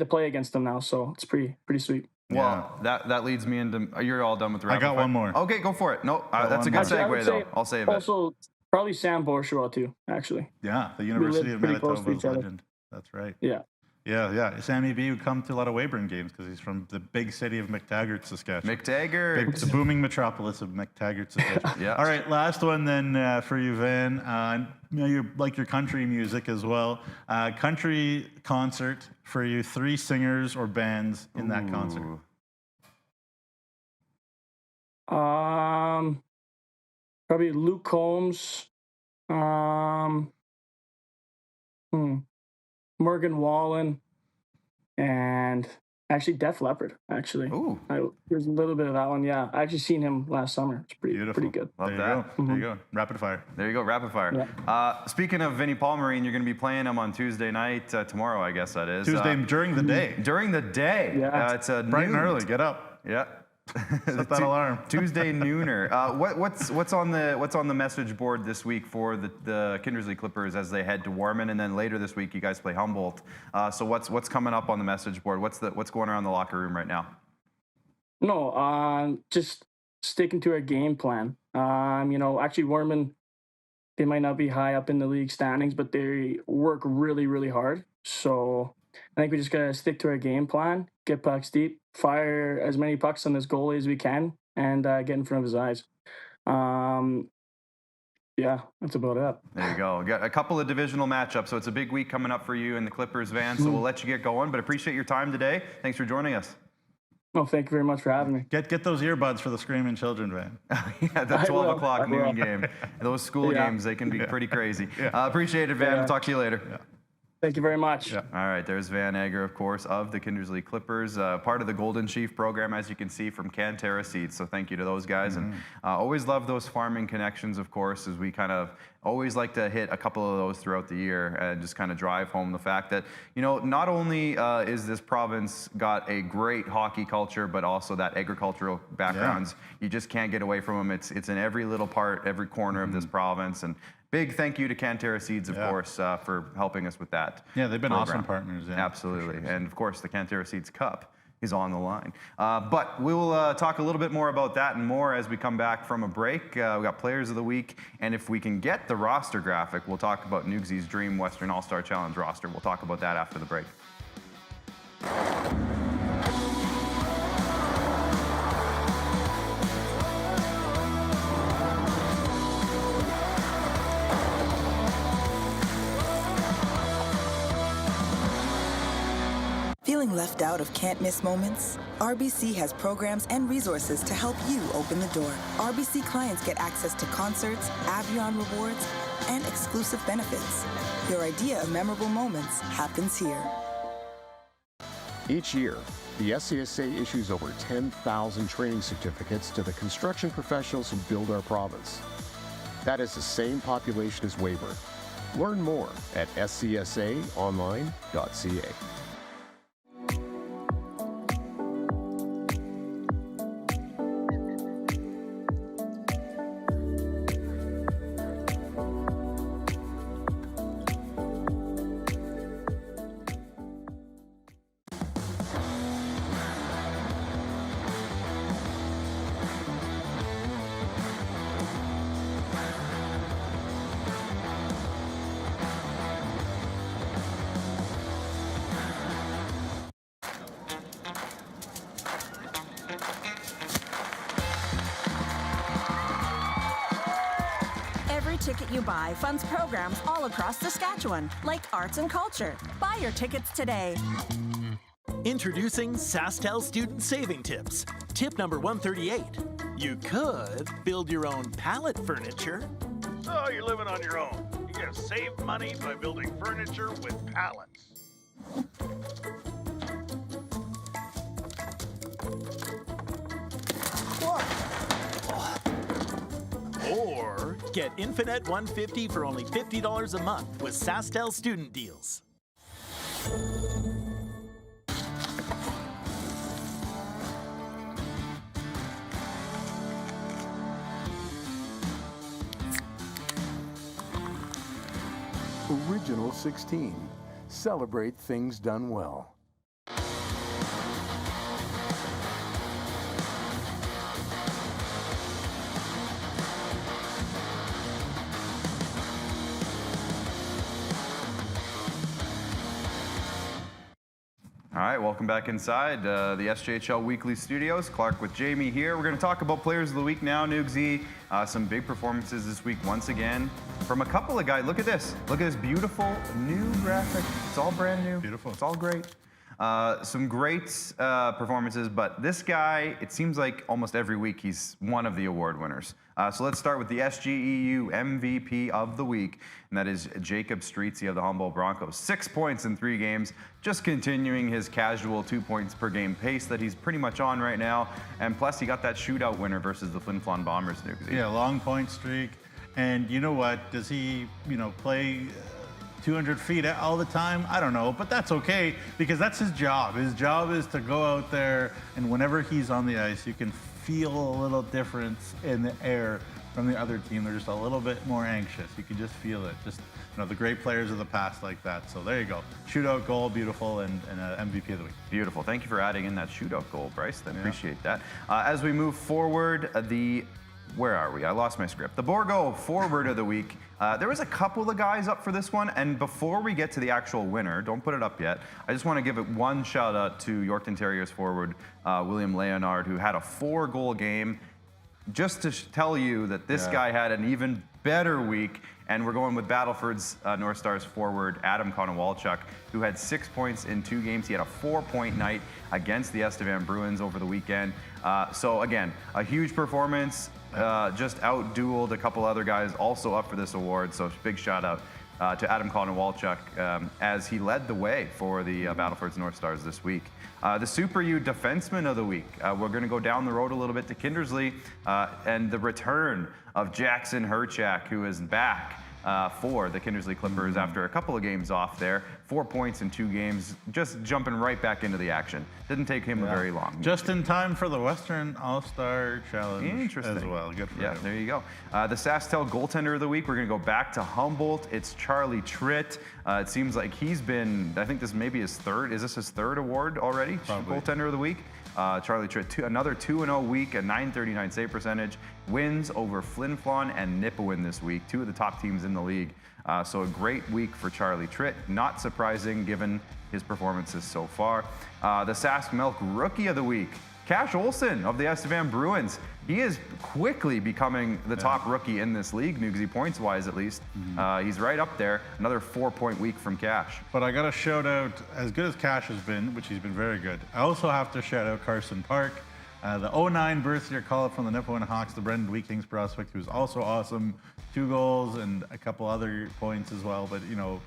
play against him now, so it's pretty sweet. Well, that leads me into. You're all done with the rapid I got fire? one more. Okay, go for it. No, that's a good segue though. I'll save it. Also, probably Sam Bourgeois too, actually. Yeah, the University of Manitoba's legend. legend. That's right. Yeah. Yeah. Sammy B would come to a lot of Weyburn games because he's from the big city of McTaggart, Saskatchewan. McTaggart. The booming metropolis of McTaggart, Saskatchewan. Yeah. All right, last one then for you, Van. You like your country music as well. Country concert for you, 3 singers or bands in that concert. Probably Luke Combs. Morgan Wallen, and actually Def Leppard. Actually, there's a little bit of that one. Yeah, I actually seen him last summer. It's pretty good. Love there that. You go. There you go. Rapid fire. There you go. Rapid fire. Yeah. Speaking of Vinnie Palmerine, you're going to be playing him on Tuesday night, tomorrow, I guess that is. Tuesday during the day. During the day. Yeah. It's a bright and early. Get up. Yeah. Set that alarm. Tuesday nooner. What's on the message board this week for the Kindersley Klippers as they head to Warman, and then later this week you guys play Humboldt. So what's coming up on the message board? What's going around the locker room right now? No, just sticking to our game plan. Actually Warman, they might not be high up in the league standings, but they work really, really hard. So I think we just gotta stick to our game plan, get pucks deep, fire as many pucks on this goalie as we can, and get in front of his eyes. Yeah, that's about it. There you go. Got a couple of divisional matchups, so it's a big week coming up for you and the Klippers, Van. So we'll let you get going, but appreciate your time today. Thanks for joining us. Well, thank you very much for having me. Get those earbuds for the Screaming Children, Van. Yeah, the 12 o'clock noon game. Those school games, they can be pretty crazy. Appreciate it, Van. We'll talk to you later. Yeah. Thank you very much. Yeah. All right, there's Van Eger, of course, of the Kindersley Klippers, part of the Golden Sheaf program, as you can see, from Canterra Seeds. So thank you to those guys. And always love those farming connections, of course, as we kind of always like to hit a couple of those throughout the year and just kind of drive home the fact that, not only is this province got a great hockey culture, but also that agricultural backgrounds. You just can't get away from them. It's in every little part, every corner of this province. And big thank you to Canterra Seeds, of course, for helping us with that. Yeah, they've been program. awesome partners. Yeah, absolutely. Sure. And of course, the Canterra Seeds Cup is on the line. But we will talk a little bit more about that and more as we come back from a break. We got Players of the Week, and if we can get the roster graphic, we'll talk about Noogsy's Dream Western All-Star Challenge roster. We'll talk about that after the break. Feeling left out of can't-miss moments? RBC has programs and resources to help you open the door. RBC clients get access to concerts, Avion rewards, and exclusive benefits. Your idea of memorable moments happens here. Each year, the SCSA issues over 10,000 training certificates to the construction professionals who build our province. That is the same population as Weyburn. Learn more at scsaonline.ca. Every ticket you buy funds programs all across Saskatchewan, like arts and culture. Buy your tickets today. Introducing SaskTel Student Saving Tips. Tip number 138. You could build your own pallet furniture. So you're living on your own. You gotta save money by building furniture with pallets. Or get Infinite 150 for only $50 a month with SaskTel student deals. Original 16. Celebrate things done well. All right, welcome back inside the SJHL Weekly Studios. Clark with Jamie here. We're going to talk about Players of the Week now, Nugsy. Some big performances this week once again from a couple of guys. Look at this. Look at this beautiful new graphic. It's all brand new. Beautiful. It's all great. Some great performances, but this guy, it seems like almost every week he's one of the award winners. So let's start with the SGEU MVP of the week, and that is Jacob Streetsy of the Humboldt Broncos. 6 points in 3 games, just continuing his casual 2 points per game pace that he's pretty much on right now. And plus, he got that shootout winner versus the Flin Flon Bombers. Yeah, long point streak. And you know what? Does he, play 200 feet all the time? I don't know, but that's okay because that's his job. His job is to go out there, and whenever he's on the ice, you can feel a little difference in the air from the other team. They're just a little bit more anxious. You can just feel it. Just the great players of the past like that. So there you go. Shootout goal, beautiful, and MVP of the week. Beautiful. Thank you for adding in that shootout goal, Bryce. I appreciate that. As we move forward, where are we? I lost my script. The Borgo Forward of the Week. There was a couple of guys up for this one, and before we get to the actual winner, don't put it up yet, I just want to give it one shout out to Yorkton Terriers forward William Leonard, who had a 4-goal game. Just to tell you that this guy had an even better week, and we're going with Battleford's North Stars forward Adam Konowalchuk, who had 6 points in 2 games. He had a 4-point night against the Estevan Bruins over the weekend. So again, a huge performance. Just out-dueled a couple other guys also up for this award. So big shout out to Adam Konowalchuk as he led the way for the Battleford's North Stars this week. The Super U Defenseman of the Week. We're going to go down the road a little bit to Kindersley and the return of Jackson Herchak, who is back for the Kindersley Klippers after a couple of games off there. 4 points in 2 games, just jumping right back into the action. Didn't take him very long. Just in time for the Western All-Star Challenge as well. Good for him. There you go. The SaskTel Goaltender of the Week, we're going to go back to Humboldt. It's Charlie Tritt. It seems like he's been, I think this may be his third. Is this his third award already? Probably. Goaltender of the Week. Charlie Tritt, another 2-0 week, a .939 save percentage. Wins over Flin Flon and Nipawin this week, 2 of the top teams in the league. So a great week for Charlie Tritt. Not surprising given his performances so far. The Sask Milk Rookie of the Week. Cash Olsen of the Estevan Bruins. He is quickly becoming the top rookie in this league, Nugsy, points-wise at least. He's right up there. Another 4-point week from Cash. But I got to shout out, as good as Cash has been, which he's been very good, I also have to shout out Carson Park, the 09 birth year call-up from the Nipawin Hawks, the Brendan Wheat Kings prospect, who's also awesome. 2 goals and a couple other points as well. But, you know,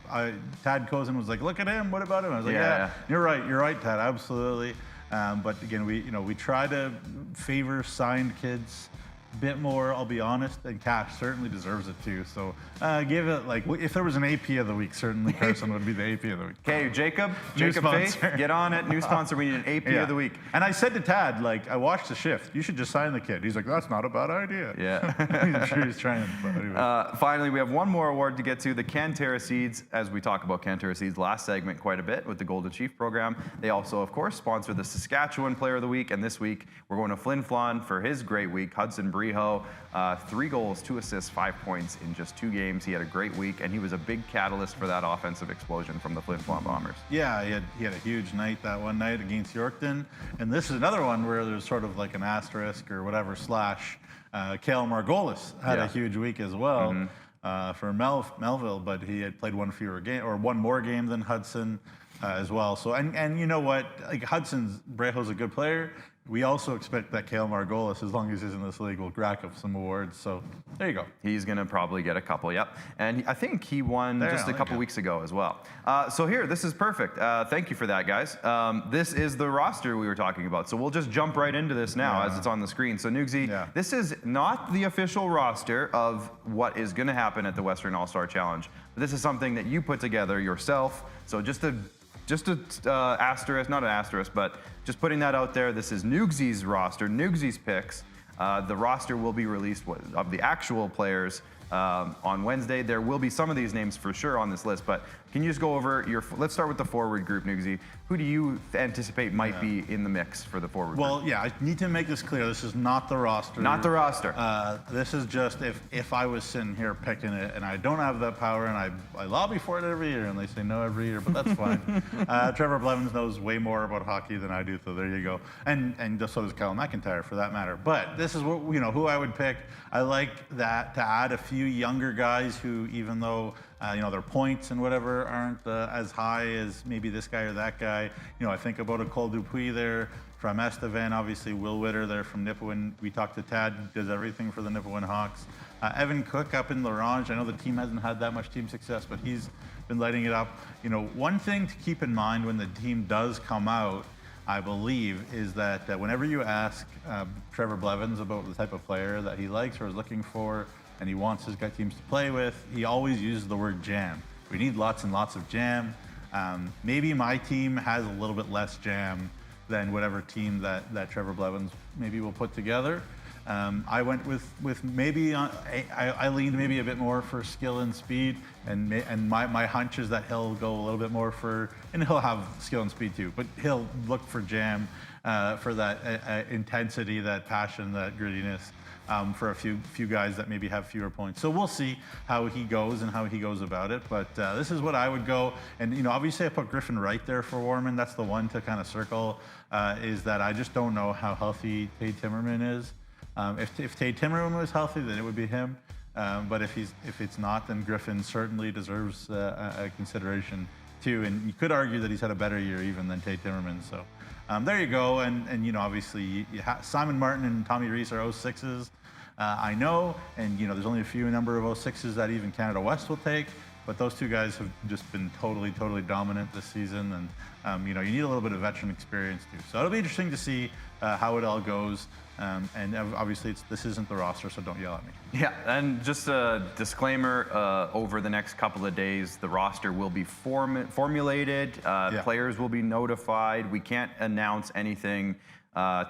Tad Kozin was like, look at him, what about him? I was like, yeah. You're right, Tad, absolutely. But again, we try to favor signed kids a bit more, I'll be honest, and Cash certainly deserves it too. So give it, like, if there was an AP of the week, certainly Carson would be the AP of the week. Okay, Jacob Faith, get on it. New sponsor, we need an AP of the week. And I said to Tad, like, I watched the shift. You should just sign the kid. He's like, that's not a bad idea. Yeah. I'm sure he's trying. But anyway. Finally, we have one more award to get to, the Canterra Seeds. As we talk about Canterra Seeds last segment quite a bit with the Golden Sheaf program, they also, of course, sponsor the Saskatchewan Player of the Week. And this week, we're going to Flin Flon for his great week, Hudson Breho. 3 goals, 2 assists, 5 points in just 2 games. He had a great week, and he was a big catalyst for that offensive explosion from the Flin Flon Bombers. Yeah, he had a huge night that one night against Yorkton. And this is another one where there's sort of like an asterisk or whatever slash. Cale Margolis had a huge week as well for Melville, but he had played one more game than Hudson as well. So, and you know what? Like Breho's a good player. We also expect that Cale Margolis, as long as he's in this league, will rack up some awards. So there you go. He's going to probably get a couple, yep. And I think he won just a couple weeks ago as well. So here, this is perfect. Thank you for that, guys. This is the roster we were talking about. So we'll just jump right into this now as it's on the screen. So Nugsy, this is not the official roster of what is going to happen at the Western All-Star Challenge. But this is something that you put together yourself. So just a asterisk, not an asterisk, but just putting that out there. This is Nugsy's roster, Nugsy's picks. The roster will be released of the actual players on Wednesday. There will be some of these names for sure on this list, but can you just go over let's start with the forward group, Nugsy. Who do you anticipate might be in the mix for the forward group? Well, yeah, I need to make this clear. This is not the roster. Not the roster. This is just if I was sitting here picking it and I don't have that power and I lobby for it every year and they say no every year, but that's fine. Trevor Blevins knows way more about hockey than I do, so there you go. And so does Kyle McIntyre for that matter. But this is what, who I would pick. I like that to add a few younger guys who, even though their points and whatever aren't as high as maybe this guy or that guy. I think about a Cole Dupuis there from Estevan, obviously Will Witter there from Nipawin. We talked to Tad, does everything for the Nipawin Hawks. Evan Cook up in Larange. I know the team hasn't had that much team success, but he's been lighting it up. One thing to keep in mind when the team does come out, I believe, is that whenever you ask Trevor Blevins about the type of player that he likes or is looking for, and he wants his gut teams to play with, he always uses the word jam. We need lots and lots of jam. Maybe my team has a little bit less jam than whatever team that Trevor Blevins maybe will put together. I went with maybe, I leaned maybe a bit more for skill and speed, and my hunch is that he'll go a little bit more and he'll have skill and speed too, but he'll look for jam, for that intensity, that passion, that grittiness. For a few guys that maybe have fewer points. So we'll see how he goes and how he goes about it. But this is what I would go. And, obviously I put Griffin right there for Warman. That's the one to kind of circle, is that I just don't know how healthy Tate Timmerman is. If Tate Timmerman was healthy, then it would be him. But if it's not, then Griffin certainly deserves a consideration too. And you could argue that he's had a better year even than Tate Timmerman. So there you go. And obviously Simon Martin and Tommy Reese are 06s. I know, and there's only a few number of 06s that even Canada West will take, but those two guys have just been totally dominant this season, and you need a little bit of veteran experience too. So it'll be interesting to see how it all goes, and obviously this isn't the roster, so don't yell at me. Yeah, and just a disclaimer, over the next couple of days, the roster will be formulated, players will be notified. We can't announce anything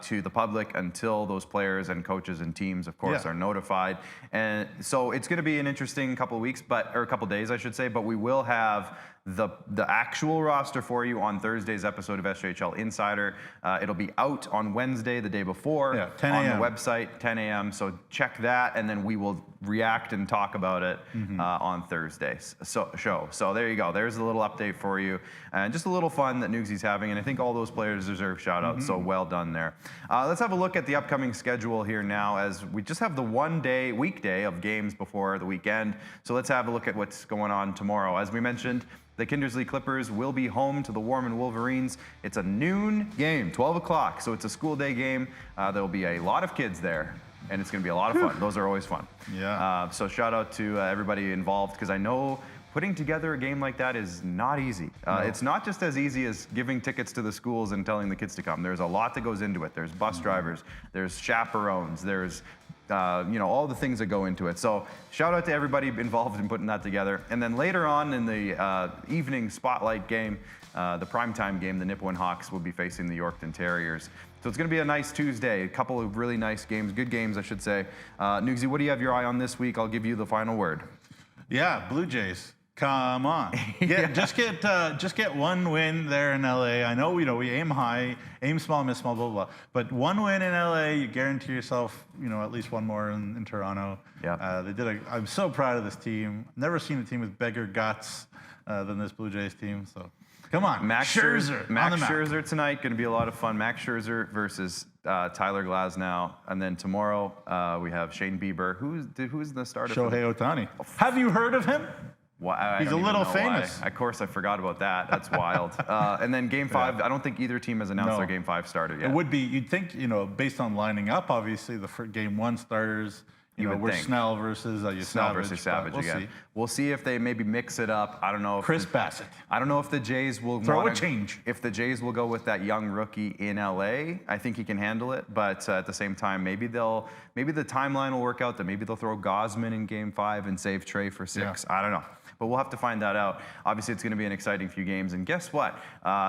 to the public until those players and coaches and teams, of course, are notified. And so it's going to be an interesting couple of weeks, or a couple of days, I should say, but we will have the actual roster for you on Thursday's episode of SJHL Insider. It'll be out on Wednesday, the day before, 10 on a.m. the website, 10 a.m. So check that, and then we will react and talk about it on Thursday's show. So there you go. There's a little update for you, and just a little fun that Nugsy's having, and I think all those players deserve shout-outs, so well done there. Let's have a look at the upcoming schedule here now, as we just have the weekday of games before the weekend. So let's have a look at what's going on tomorrow. As we mentioned, the Kindersley Klippers will be home to the Warman Wolverines. It's a noon game, 12 o'clock, so it's a school day game. There'll be a lot of kids there, and it's going to be a lot of fun. Those are always fun. Yeah. So shout out to everybody involved, because I know putting together a game like that is not easy. It's not just as easy as giving tickets to the schools and telling the kids to come. There's a lot that goes into it. There's bus drivers, there's chaperones, there's all the things that go into it. So shout out to everybody involved in putting that together. And then later on in the evening spotlight game, the primetime game, the Nipawin Hawks will be facing the Yorkton Terriers. So it's going to be a nice Tuesday, a couple of really nice games, good games, I should say. Nugsy, what do you have your eye on this week? I'll give you the final word. Yeah, Blue Jays. Come on. Just get one win there in LA. I know, we aim high, aim small, miss small, blah, blah, blah. But one win in LA, you guarantee yourself, at least one more in Toronto. Yeah. I'm so proud of this team. Never seen a team with bigger guts than this Blue Jays team. So come on. Max Scherzer tonight, going to be a lot of fun. Max Scherzer versus Tyler Glasnow. And then tomorrow we have Shane Bieber. Who's the starter? Shohei Ohtani. Have you heard of him? He's a little famous. Of course, I forgot about that. That's wild. And then Game 5, I don't think either team has announced their Game 5 starter yet. It would be, you'd think, based on lining up, obviously, the Game 1 starters, we're Snell versus Savage again. See. We'll see if they maybe mix it up. I don't know. Chris Bassett. I don't know if the Jays will throw a change. If the Jays will go with that young rookie in LA, I think he can handle it. But at the same time, maybe the timeline will work out that maybe they'll throw Gosman in Game 5 and save Trey for 6. I don't know. But we'll have to find that out. Obviously, it's going to be an exciting few games. And guess what?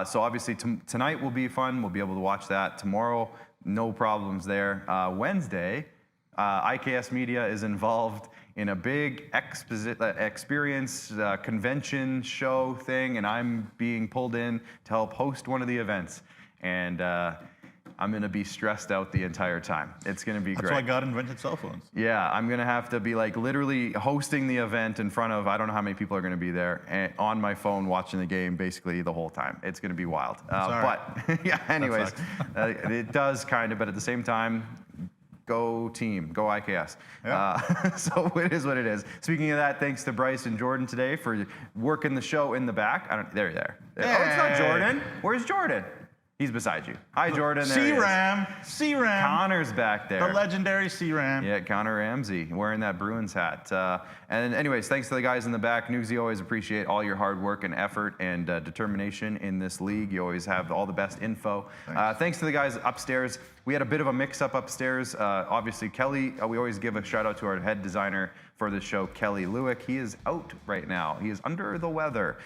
So obviously, tonight will be fun. We'll be able to watch that. Tomorrow, no problems there. Wednesday, IKS Media is involved in a big experience convention show thing, and I'm being pulled in to help host one of the events. And I'm going to be stressed out the entire time. It's going to be great. That's why God invented cell phones. Yeah, I'm going to have to be literally hosting the event in front of, I don't know how many people are going to be there, and on my phone watching the game basically the whole time. It's going to be wild. But yeah, anyways, it does kind of, but at the same time, go team, go IKS. Yeah. So it is what it is. Speaking of that, thanks to Bryce and Jordan today for working the show in the back. There. Hey. Oh, it's not Jordan. Where's Jordan? He's beside you. Hi, Jordan. C-Ram. Connor's back there. The legendary C-Ram. Yeah, Connor Ramsey wearing that Bruins hat. And anyways, thanks to the guys in the back. Nugsy, always appreciate all your hard work and effort and determination in this league. You always have all the best info. Thanks to the guys upstairs. We had a bit of a mix-up upstairs. Obviously, Kelly, we always give a shout-out to our head designer for the show, Kelly Lewick. He is out right now. He is under the weather.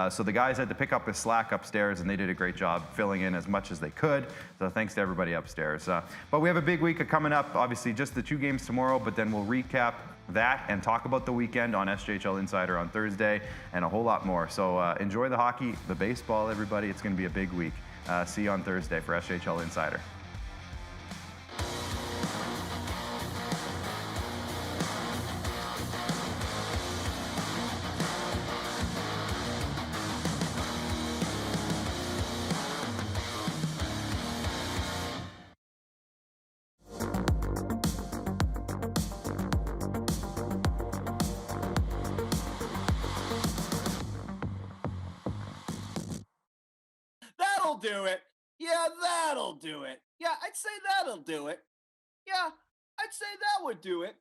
So the guys had to pick up his slack upstairs, and they did a great job filling in as much as they could. So thanks to everybody upstairs. But we have a big week coming up. Obviously, just the 2 games tomorrow, but then we'll recap that and talk about the weekend on SJHL Insider on Thursday and a whole lot more. So enjoy the hockey, the baseball, everybody. It's going to be a big week. See you on Thursday for SJHL Insider. That'll do it. Yeah, that'll do it. Yeah, I'd say that'll do it. Yeah, I'd say that would do it.